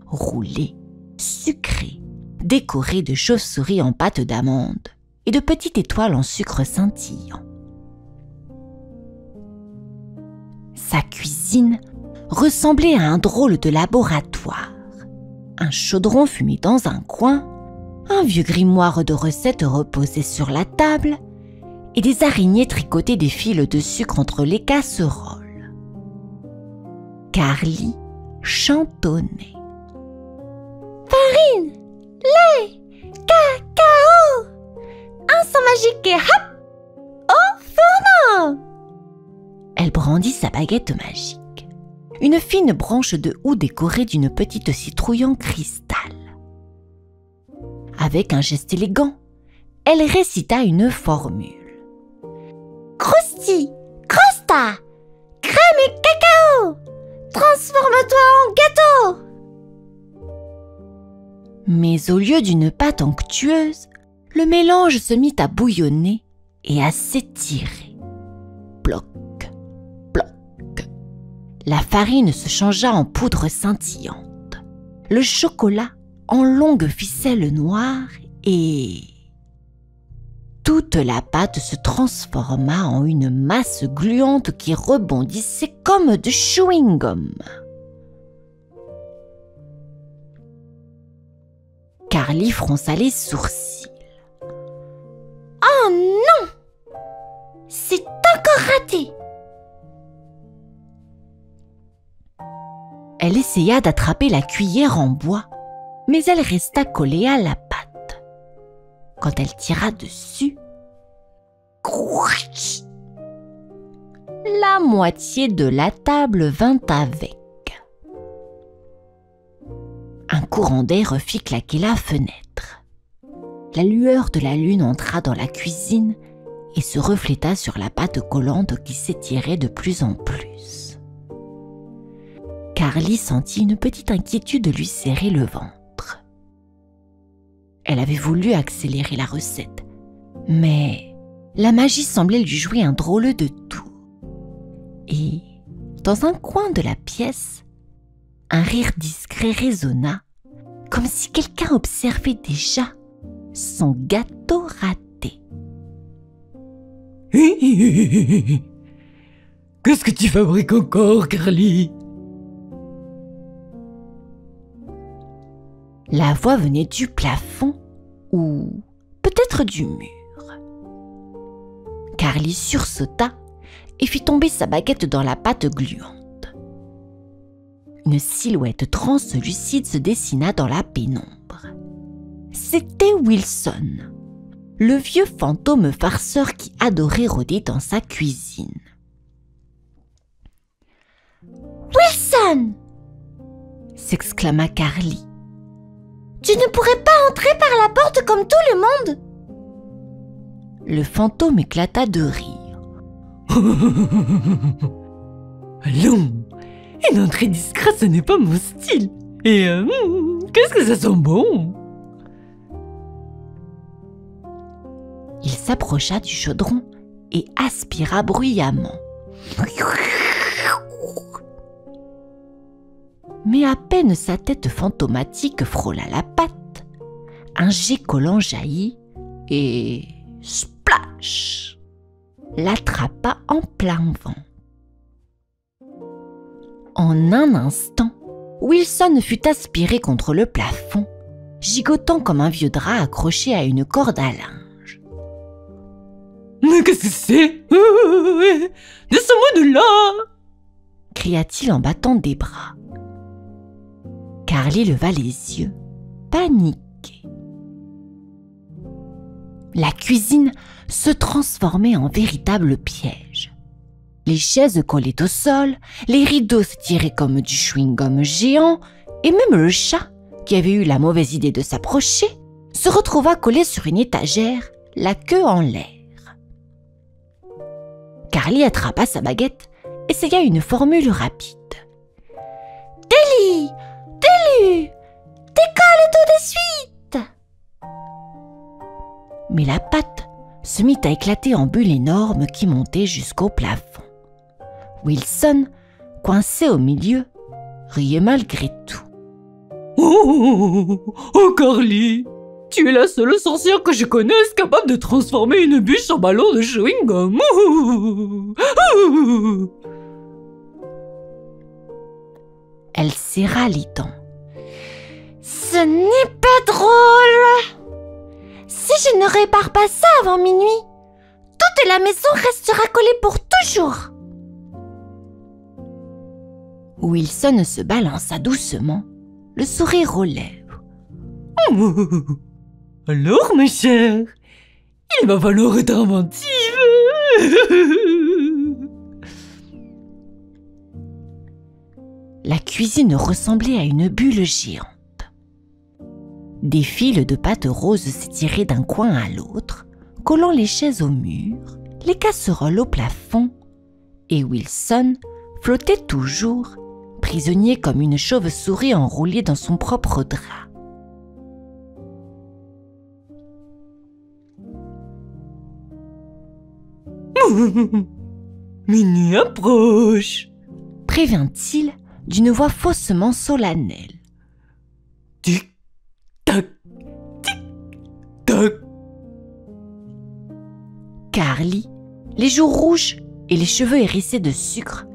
Roulée, sucrée, décorée de chauves-souris en pâte d'amande et de petites étoiles en sucre scintillant. Sa cuisine ressemblait à un drôle de laboratoire. Un chaudron fumait dans un coin, un vieux grimoire de recettes reposait sur la table et des araignées tricotaient des fils de sucre entre les casseroles. Carly chantonnait. Farine, lait, cacao, un sang magique et hop, au fourneau. Elle brandit sa baguette magique. Une fine branche de houx décorée d'une petite citrouille en cristal. Avec un geste élégant, elle récita une formule. Crousti, crosta, crème et cacao, transforme-toi en gâteau. Mais au lieu d'une pâte onctueuse, le mélange se mit à bouillonner et à s'étirer. Bloc, bloc. La farine se changea en poudre scintillante, le chocolat en longues ficelles noires et toute la pâte se transforma en une masse gluante qui rebondissait comme de chewing-gum. Carly fronça les sourcils. Oh non! C'est encore raté! Elle essaya d'attraper la cuillère en bois, mais elle resta collée à la pâte. Quand elle tira dessus, la moitié de la table vint avec. Un courant d'air fit claquer la fenêtre. La lueur de la lune entra dans la cuisine et se refléta sur la pâte collante qui s'étirait de plus en plus. Carly sentit une petite inquiétude lui serrer le ventre. Elle avait voulu accélérer la recette, mais la magie semblait lui jouer un drôle de tour. Et, dans un coin de la pièce, un rire discret résonna, comme si quelqu'un observait déjà son gâteau raté. Qu'est-ce que tu fabriques encore, Carly? La voix venait du plafond ou peut-être du mur. Carly sursauta et fit tomber sa baguette dans la pâte gluante. Une silhouette translucide se dessina dans la pénombre. C'était Wilson, le vieux fantôme farceur qui adorait rôder dans sa cuisine. « Wilson !» s'exclama Carly. « Tu ne pourrais pas entrer par la porte comme tout le monde !» Le fantôme éclata de rire. Allons, une entrée discrète, ce n'est pas mon style. Et qu'est-ce que ça sent bon! Il s'approcha du chaudron et aspira bruyamment. Mais à peine sa tête fantomatique frôla la pâte, un jet collant jaillit et splash l'attrapa en plein vent. En un instant, Wilson fut aspiré contre le plafond, gigotant comme un vieux drap accroché à une corde à linge. Mais qu'est-ce que c'est? Descends-moi de là! Cria-t-il en battant des bras. Carly leva les yeux, paniquée. La cuisine se transformait en véritable piège. Les chaises collaient au sol, les rideaux s'étiraient comme du chewing-gum géant, et même le chat, qui avait eu la mauvaise idée de s'approcher, se retrouva collé sur une étagère, la queue en l'air. Carly attrapa sa baguette, essaya une formule rapide. « Délie! Délu! Décolle tout de suite !» Mais la pâte se mit à éclater en bulles énormes qui montaient jusqu'au plafond. Wilson, coincé au milieu, riait malgré tout. Oh, Carly, tu es la seule sorcière que je connaisse capable de transformer une bûche en ballon de chewing-gum. Elle serra les dents. « Ce n'est pas drôle! Si je ne répare pas ça avant minuit, toute la maison restera collée pour toujours !» Wilson se balança doucement, le sourire aux lèvres. Alors, mes chers, il va falloir être inventive. La cuisine ressemblait à une bulle géante. Des fils de pâte rose s'étiraient d'un coin à l'autre, collant les chaises au mur, les casseroles au plafond, et Wilson flottait toujours, prisonnier comme une chauve-souris enroulée dans son propre drap. Minuit approche, prévint-il d'une voix faussement solennelle. Tic-tac, tic-tac. Carly, les joues rouges et les cheveux hérissés de sucre,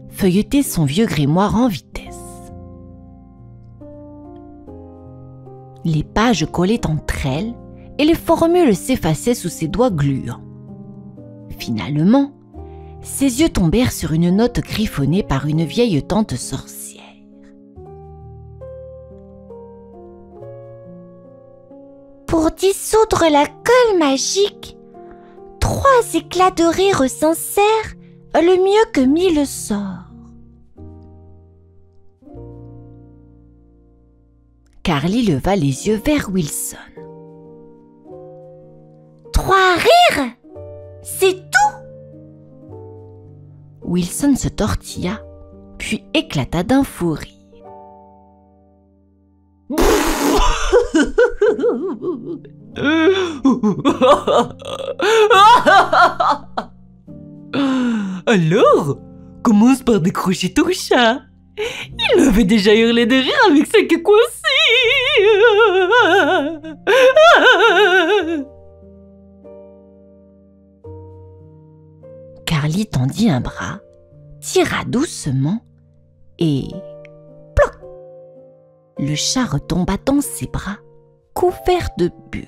feuilletait son vieux grimoire en vitesse. Les pages collaient entre elles et les formules s'effaçaient sous ses doigts gluants. Finalement, ses yeux tombèrent sur une note griffonnée par une vieille tante sorcière. Pour dissoudre la colle magique, 3 éclats de rire sincères valent mieux que 1000 sorts. Carly leva les yeux vers Wilson. 3 rires? C'est tout? Wilson se tortilla, puis éclata d'un fou rire. Alors, commence par décrocher ton chat. Il m'avait déjà hurlé de rire avec sa queue coincée. Carly tendit un bras, tira doucement et ploc! Le chat retomba dans ses bras, couvert de bulles.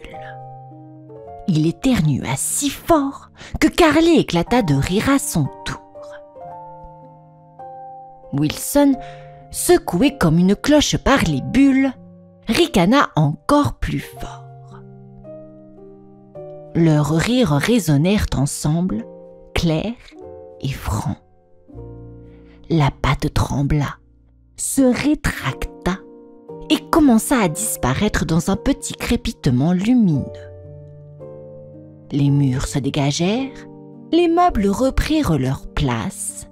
Il éternua si fort que Carly éclata de rire à son tour. Wilson, secoué comme une cloche par les bulles, ricana encore plus fort. Leurs rires résonnèrent ensemble, clairs et francs. La pâte trembla, se rétracta et commença à disparaître dans un petit crépitement lumineux. Les murs se dégagèrent, les meubles reprirent leur place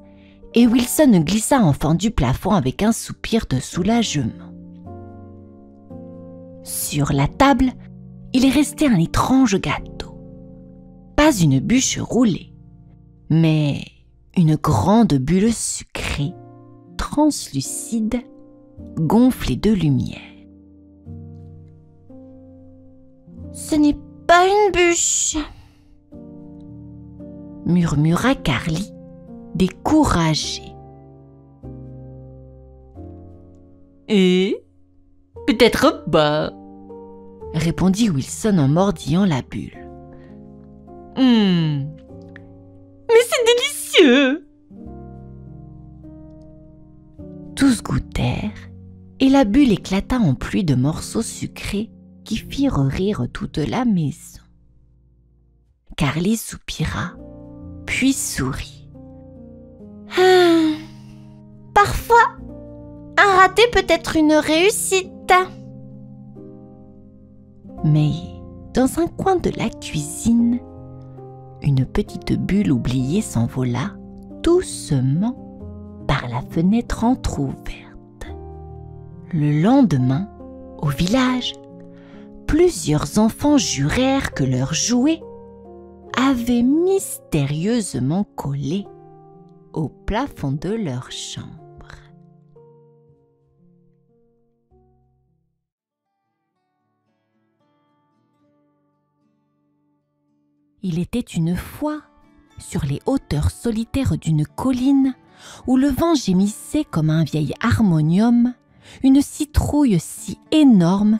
et Wilson glissa enfin du plafond avec un soupir de soulagement. Sur la table, il restait un étrange gâteau. Pas une bûche roulée, mais une grande bulle sucrée, translucide, gonflée de lumière. Ce n'est pas une bûche, murmura Carly, découragée. Et peut-être pas, répondit Wilson en mordillant la bulle. Mais c'est délicieux. Tous goûtèrent et la bulle éclata en pluie de morceaux sucrés qui firent rire toute la maison. Carly soupira, puis sourit. Parfois, un raté peut être une réussite. Mais dans un coin de la cuisine, une petite bulle oubliée s'envola doucement par la fenêtre entr'ouverte. Le lendemain, au village, plusieurs enfants jurèrent que leurs jouets avaient mystérieusement collé au plafond de leur chambre. Il était une fois, sur les hauteurs solitaires d'une colline, où le vent gémissait comme un vieil harmonium, une citrouille si énorme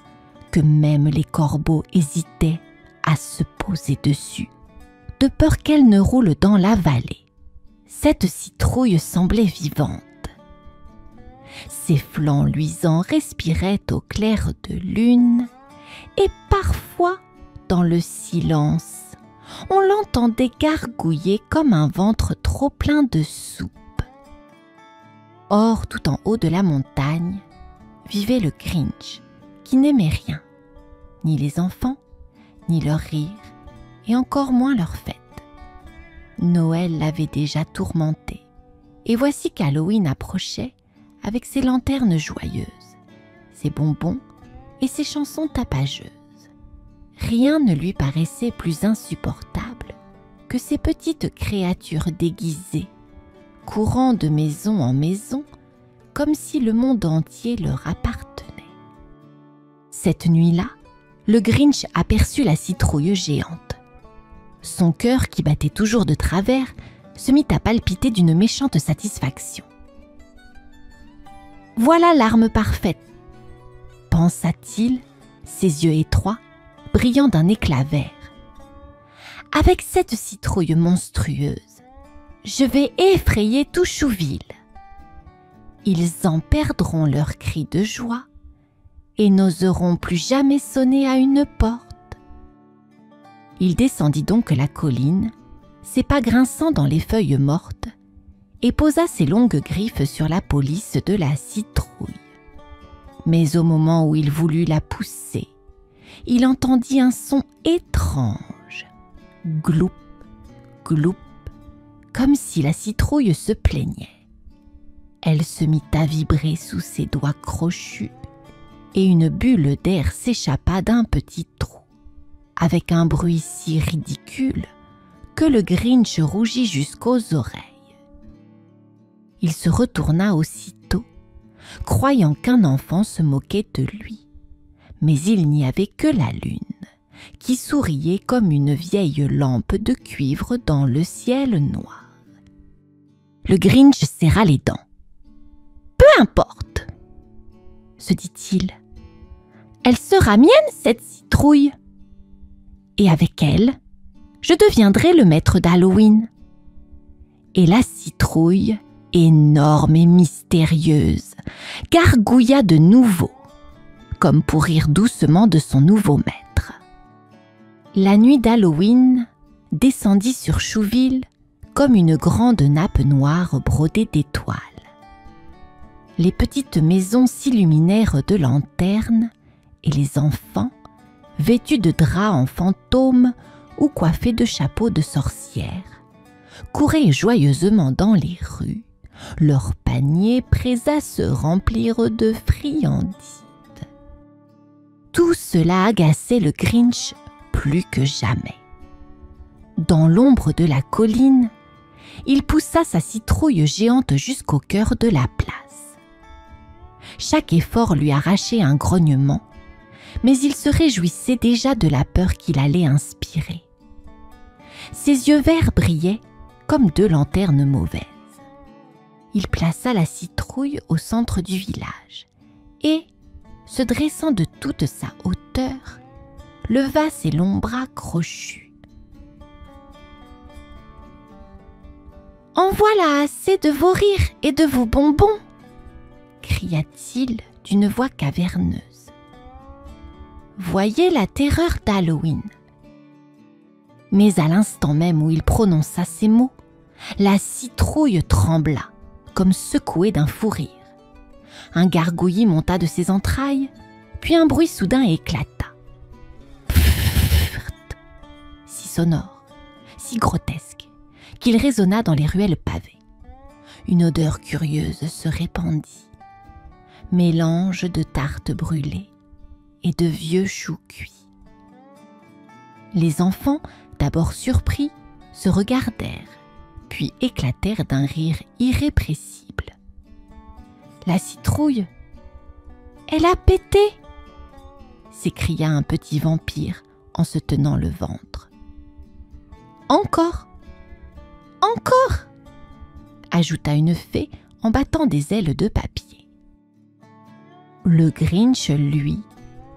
que même les corbeaux hésitaient à se poser dessus, de peur qu'elle ne roule dans la vallée. Cette citrouille semblait vivante. Ses flancs luisants respiraient au clair de lune, et parfois, dans le silence, on l'entendait gargouiller comme un ventre trop plein de soupe. Or, tout en haut de la montagne, vivait le Grinch, qui n'aimait rien, ni les enfants, ni leurs rires, et encore moins leur fête. Noël l'avait déjà tourmenté, et voici qu'Halloween approchait avec ses lanternes joyeuses, ses bonbons et ses chansons tapageuses. Rien ne lui paraissait plus insupportable que ces petites créatures déguisées, courant de maison en maison, comme si le monde entier leur appartenait. Cette nuit-là, le Grinch aperçut la citrouille géante. Son cœur, qui battait toujours de travers, se mit à palpiter d'une méchante satisfaction. « Voilà l'arme parfaite !» pensa-t-il, ses yeux étroits, brillant d'un éclat vert. « Avec cette citrouille monstrueuse, je vais effrayer tout Chouville. Ils en perdront leurs cris de joie et n'oseront plus jamais sonner à une porte. » Il descendit donc la colline, ses pas grinçant dans les feuilles mortes, et posa ses longues griffes sur la police de la citrouille. Mais au moment où il voulut la pousser, il entendit un son étrange. Gloup, gloup, comme si la citrouille se plaignait. Elle se mit à vibrer sous ses doigts crochus et une bulle d'air s'échappa d'un petit trou, avec un bruit si ridicule que le Grinch rougit jusqu'aux oreilles. Il se retourna aussitôt, croyant qu'un enfant se moquait de lui, mais il n'y avait que la lune, qui souriait comme une vieille lampe de cuivre dans le ciel noir. Le Grinch serra les dents. « Peu importe, » se dit-il, « elle sera mienne, cette citrouille. Et avec elle, je deviendrai le maître d'Halloween. » Et la citrouille, énorme et mystérieuse, gargouilla de nouveau, comme pour rire doucement de son nouveau maître. La nuit d'Halloween descendit sur Chouville comme une grande nappe noire brodée d'étoiles. Les petites maisons s'illuminèrent de lanternes et les enfants, vêtus de draps en fantôme ou coiffés de chapeaux de sorcière, couraient joyeusement dans les rues, leurs paniers prêts à se remplir de friandises. Tout cela agaçait le Grinch plus que jamais. Dans l'ombre de la colline, il poussa sa citrouille géante jusqu'au cœur de la place. Chaque effort lui arrachait un grognement, mais il se réjouissait déjà de la peur qu'il allait inspirer. Ses yeux verts brillaient comme deux lanternes mauvaises. Il plaça la citrouille au centre du village et, se dressant de toute sa hauteur, leva ses longs bras crochus. « En voilà assez de vos rires et de vos bonbons !» cria-t-il d'une voix caverneuse. Voyez la terreur d'Halloween. Mais à l'instant même où il prononça ces mots, la citrouille trembla, comme secouée d'un fou rire. Un gargouillis monta de ses entrailles, puis un bruit soudain éclata. Pfft, si sonore, si grotesque, qu'il résonna dans les ruelles pavées. Une odeur curieuse se répandit, mélange de tartes brûlées et de vieux choux cuits. Les enfants, d'abord surpris, se regardèrent, puis éclatèrent d'un rire irrépressible. La citrouille, elle a pété, s'écria un petit vampire en se tenant le ventre. Encore, encore, ajouta une fée en battant des ailes de papier. Le Grinch, lui,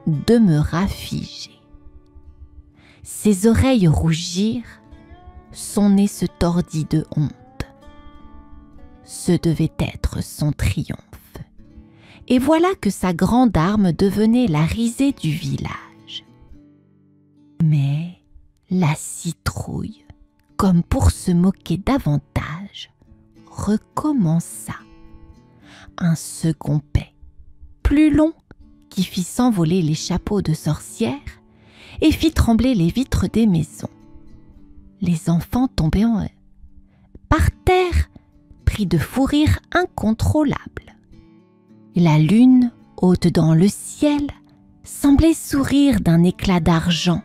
demeura figé. Ses oreilles rougirent, son nez se tordit de honte. Ce devait être son triomphe. Et voilà que sa grande arme devenait la risée du village. Mais la citrouille, comme pour se moquer davantage, recommença. Un second paix, plus long, qui fit s'envoler les chapeaux de sorcière et fit trembler les vitres des maisons. Les enfants tombaient par terre, pris de fou rire incontrôlable. La lune, haute dans le ciel, semblait sourire d'un éclat d'argent,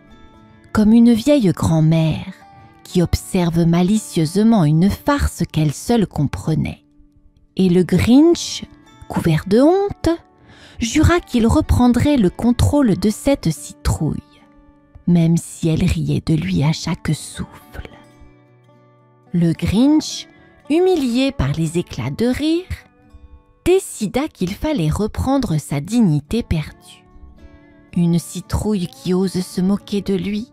comme une vieille grand-mère qui observe malicieusement une farce qu'elle seule comprenait. Et le Grinch, couvert de honte, jura qu'il reprendrait le contrôle de cette citrouille, même si elle riait de lui à chaque souffle. Le Grinch, humilié par les éclats de rire, décida qu'il fallait reprendre sa dignité perdue. Une citrouille qui ose se moquer de lui.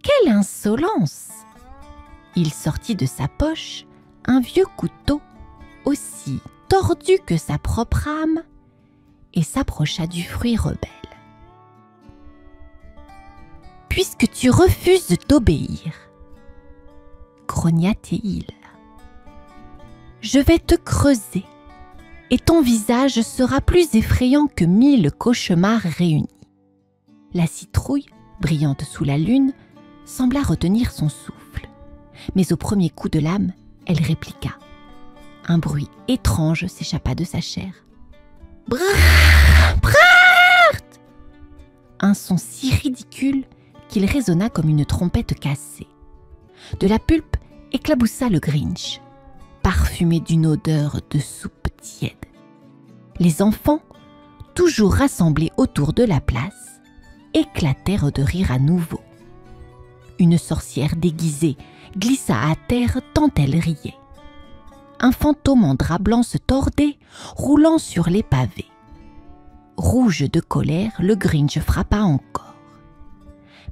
Quelle insolence! Il sortit de sa poche un vieux couteau, aussi tordu que sa propre âme, et s'approcha du fruit rebelle. « Puisque tu refuses d'obéir, grogna-t-il, je vais te creuser, et ton visage sera plus effrayant que 1000 cauchemars réunis. » La citrouille, brillante sous la lune, sembla retenir son souffle, mais au premier coup de lame, elle répliqua. Un bruit étrange s'échappa de sa chair. Brrr, brrr! Un son si ridicule qu'il résonna comme une trompette cassée. De la pulpe éclaboussa le Grinch, parfumé d'une odeur de soupe tiède. Les enfants, toujours rassemblés autour de la place, éclatèrent de rire à nouveau. Une sorcière déguisée glissa à terre tant elle riait. Un fantôme en drap blanc se tordait, roulant sur les pavés. Rouge de colère, le Grinch frappa encore.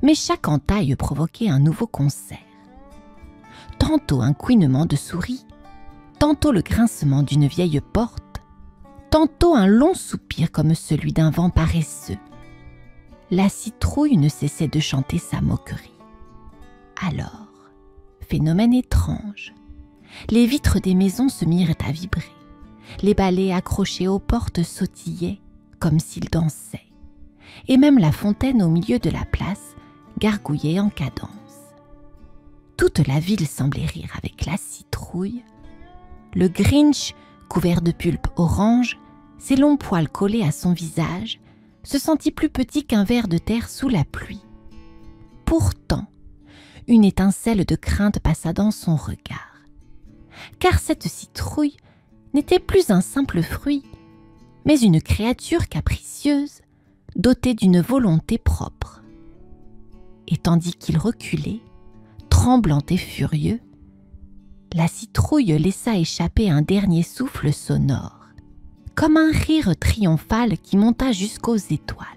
Mais chaque entaille provoquait un nouveau concert. Tantôt un couinement de souris, tantôt le grincement d'une vieille porte, tantôt un long soupir comme celui d'un vent paresseux. La citrouille ne cessait de chanter sa moquerie. Alors, phénomène étrange, les vitres des maisons se mirent à vibrer. Les balais accrochés aux portes sautillaient comme s'ils dansaient. Et même la fontaine au milieu de la place gargouillait en cadence. Toute la ville semblait rire avec la citrouille. Le Grinch, couvert de pulpe orange, ses longs poils collés à son visage, se sentit plus petit qu'un ver de terre sous la pluie. Pourtant, une étincelle de crainte passa dans son regard. Car cette citrouille n'était plus un simple fruit, mais une créature capricieuse, dotée d'une volonté propre. Et tandis qu'il reculait, tremblant et furieux, la citrouille laissa échapper un dernier souffle sonore, comme un rire triomphal qui monta jusqu'aux étoiles.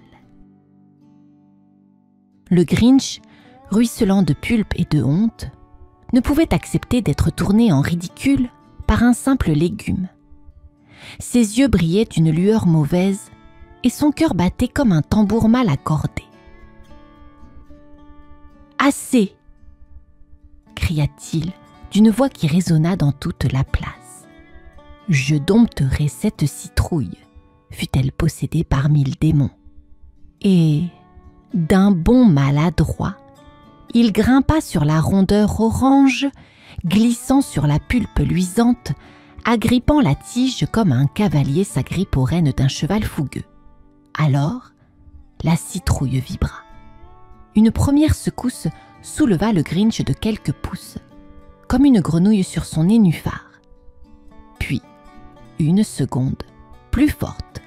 Le Grinch, ruisselant de pulpe et de honte, ne pouvait accepter d'être tourné en ridicule par un simple légume. Ses yeux brillaient d'une lueur mauvaise et son cœur battait comme un tambour mal accordé. « Assez !» cria-t-il d'une voix qui résonna dans toute la place. « Je dompterai cette citrouille, fût-elle possédée par 1000 démons. » Et, d'un bond maladroit, il grimpa sur la rondeur orange, glissant sur la pulpe luisante, agrippant la tige comme un cavalier s'agrippe aux rênes d'un cheval fougueux. Alors, la citrouille vibra. Une première secousse souleva le Grinch de quelques pouces, comme une grenouille sur son nénuphar. Puis, une seconde, plus forte,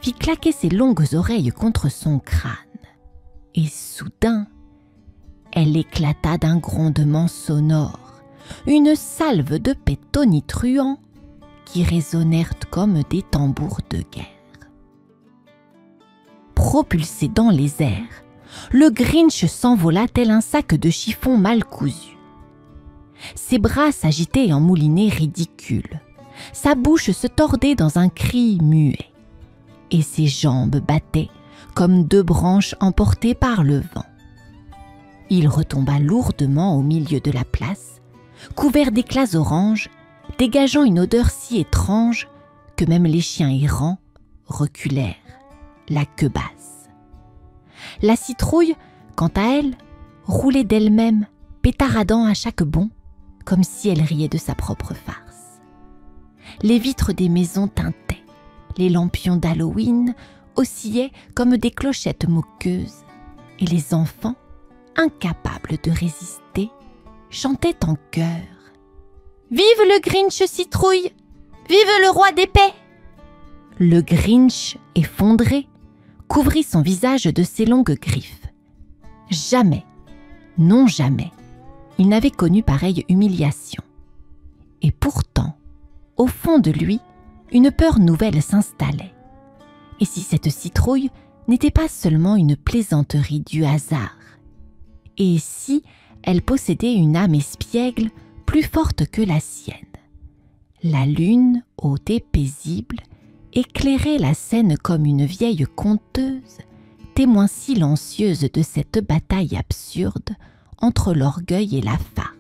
fit claquer ses longues oreilles contre son crâne. Et soudain, elle éclata d'un grondement sonore, une salve de pets tonitruants qui résonnèrent comme des tambours de guerre. Propulsé dans les airs, le Grinch s'envola tel un sac de chiffon mal cousu. Ses bras s'agitaient en moulinets ridicules, sa bouche se tordait dans un cri muet, et ses jambes battaient comme 2 branches emportées par le vent. Il retomba lourdement au milieu de la place, couvert d'éclats oranges, dégageant une odeur si étrange que même les chiens errants reculèrent, la queue basse. La citrouille quant à elle, roulait d'elle-même, pétaradant à chaque bond, comme si elle riait de sa propre farce. Les vitres des maisons tintaient, les lampions d'Halloween oscillaient comme des clochettes moqueuses, et les enfants, incapables de résister, chantaient en chœur. « Vive le Grinch citrouille! Vive le roi d'épée !» Le Grinch, effondré, couvrit son visage de ses longues griffes. Jamais, non jamais, il n'avait connu pareille humiliation. Et pourtant, au fond de lui, une peur nouvelle s'installait. Et si cette citrouille n'était pas seulement une plaisanterie du hasard? Et si elle possédait une âme espiègle plus forte que la sienne? La lune, haute et paisible, éclairait la scène comme une vieille conteuse, témoin silencieuse de cette bataille absurde entre l'orgueil et la farce.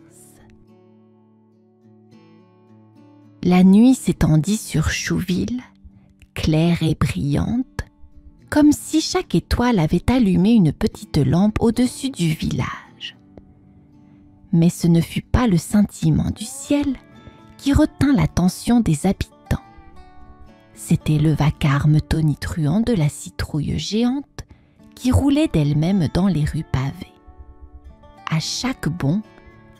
La nuit s'étendit sur Chouville, claire et brillante, comme si chaque étoile avait allumé une petite lampe au-dessus du village. Mais ce ne fut pas le scintillement du ciel qui retint l'attention des habitants. C'était le vacarme tonitruant de la citrouille géante qui roulait d'elle-même dans les rues pavées. À chaque bond,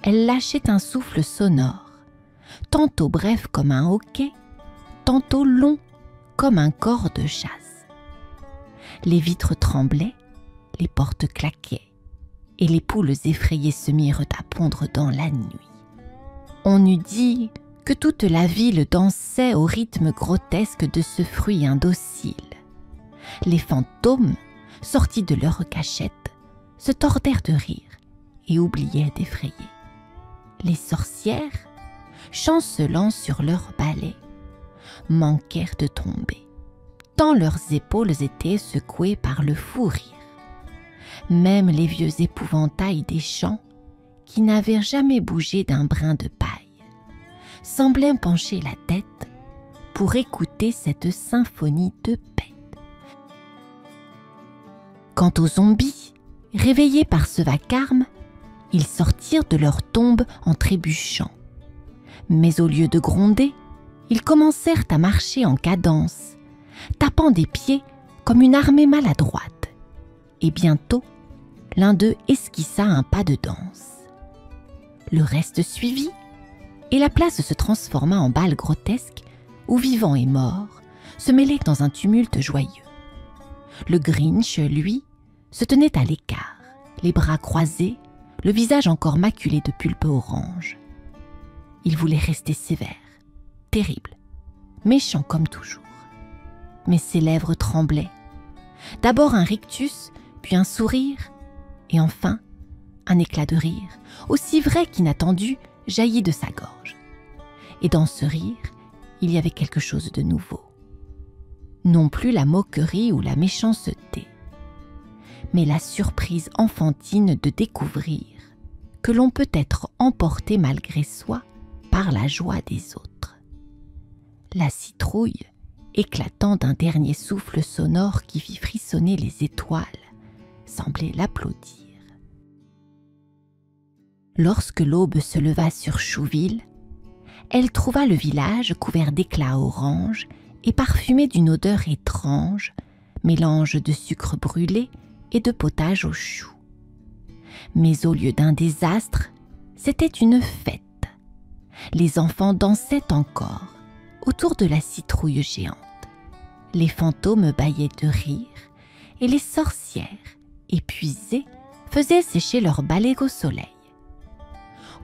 elle lâchait un souffle sonore, tantôt bref comme un hoquet, tantôt long comme un cor de chasse. Les vitres tremblaient, les portes claquaient, et les poules effrayées se mirent à pondre dans la nuit. On eût dit que toute la ville dansait au rythme grotesque de ce fruit indocile. Les fantômes, sortis de leur cachette, se tordèrent de rire et oubliaient d'effrayer. Les sorcières, chancelant sur leurs balais, manquèrent de tomber, tant leurs épaules étaient secouées par le fou rire. Même les vieux épouvantails des champs, qui n'avaient jamais bougé d'un brin de paille, semblaient pencher la tête pour écouter cette symphonie de paix. Quant aux zombies, réveillés par ce vacarme, ils sortirent de leur tombe en trébuchant. Mais au lieu de gronder, ils commencèrent à marcher en cadence, tapant des pieds comme une armée maladroite. Et bientôt, l'un d'eux esquissa un pas de danse. Le reste suivit, et la place se transforma en bal grotesque où vivants et morts se mêlaient dans un tumulte joyeux. Le Grinch, lui, se tenait à l'écart, les bras croisés, le visage encore maculé de pulpe orange. Il voulait rester sévère, terrible, méchant comme toujours. Mais ses lèvres tremblaient. D'abord un rictus, puis un sourire, et enfin un éclat de rire, aussi vrai qu'inattendu, jaillit de sa gorge. Et dans ce rire, il y avait quelque chose de nouveau. Non plus la moquerie ou la méchanceté, mais la surprise enfantine de découvrir que l'on peut être emporté malgré soi par la joie des autres. La citrouille, éclatant d'un dernier souffle sonore qui fit frissonner les étoiles, semblait l'applaudir. Lorsque l'aube se leva sur Chouville, elle trouva le village couvert d'éclats orange et parfumé d'une odeur étrange, mélange de sucre brûlé et de potage aux choux. Mais au lieu d'un désastre, c'était une fête. Les enfants dansaient encore autour de la citrouille géante. Les fantômes bâillaient de rire et les sorcières, épuisées, faisaient sécher leurs balais au soleil.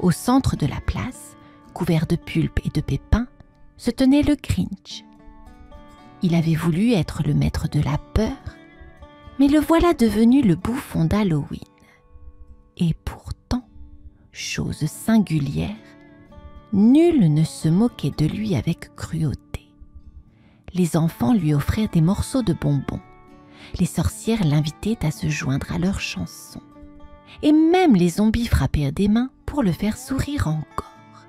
Au centre de la place, couvert de pulpe et de pépins, se tenait le Grinch. Il avait voulu être le maître de la peur, mais le voilà devenu le bouffon d'Halloween. Et pourtant, chose singulière, nul ne se moquait de lui avec cruauté. Les enfants lui offrirent des morceaux de bonbons. Les sorcières l'invitaient à se joindre à leurs chansons. Et même les zombies frappèrent des mains pour le faire sourire encore.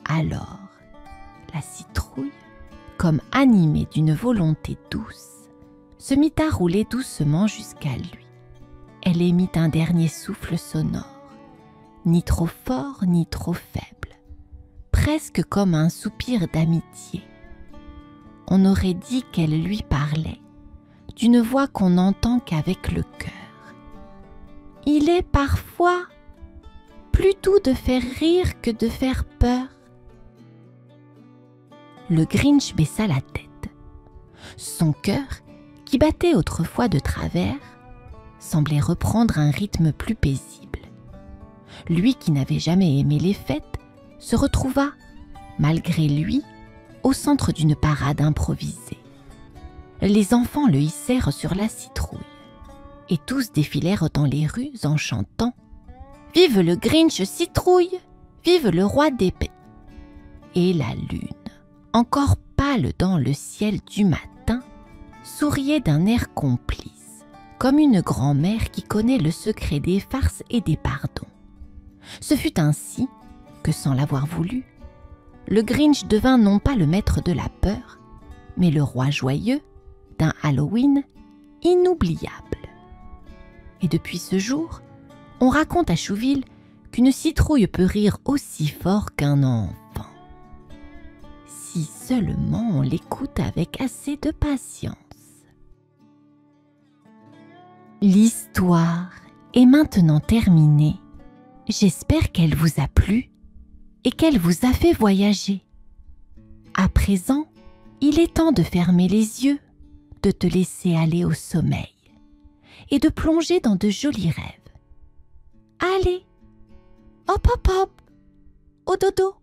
Alors, la citrouille, comme animée d'une volonté douce, se mit à rouler doucement jusqu'à lui. elle émit un dernier souffle sonore, ni trop fort ni trop faible, presque comme un soupir d'amitié. On aurait dit qu'elle lui parlait, d'une voix qu'on n'entend qu'avec le cœur. Il est parfois plus doux de faire rire que de faire peur. Le Grinch baissa la tête. Son cœur, qui battait autrefois de travers, semblait reprendre un rythme plus paisible. Lui qui n'avait jamais aimé les fêtes se retrouva, malgré lui, au centre d'une parade improvisée. Les enfants le hissèrent sur la citrouille et tous défilèrent dans les rues en chantant « Vive le Grinch citrouille, vive le roi des paix !» Et la lune, encore pâle dans le ciel du matin, souriait d'un air complice, comme une grand-mère qui connaît le secret des farces et des pardons. Ce fut ainsi que, sans l'avoir voulu, le Grinch devint non pas le maître de la peur, mais le roi joyeux d'un Halloween inoubliable. Et depuis ce jour, on raconte à Chouville qu'une citrouille peut rire aussi fort qu'un enfant. Si seulement on l'écoute avec assez de patience. L'histoire est maintenant terminée. J'espère qu'elle vous a plu et qu'elle vous a fait voyager. À présent, il est temps de fermer les yeux, de te laisser aller au sommeil et de plonger dans de jolis rêves. Allez, hop hop hop, au dodo.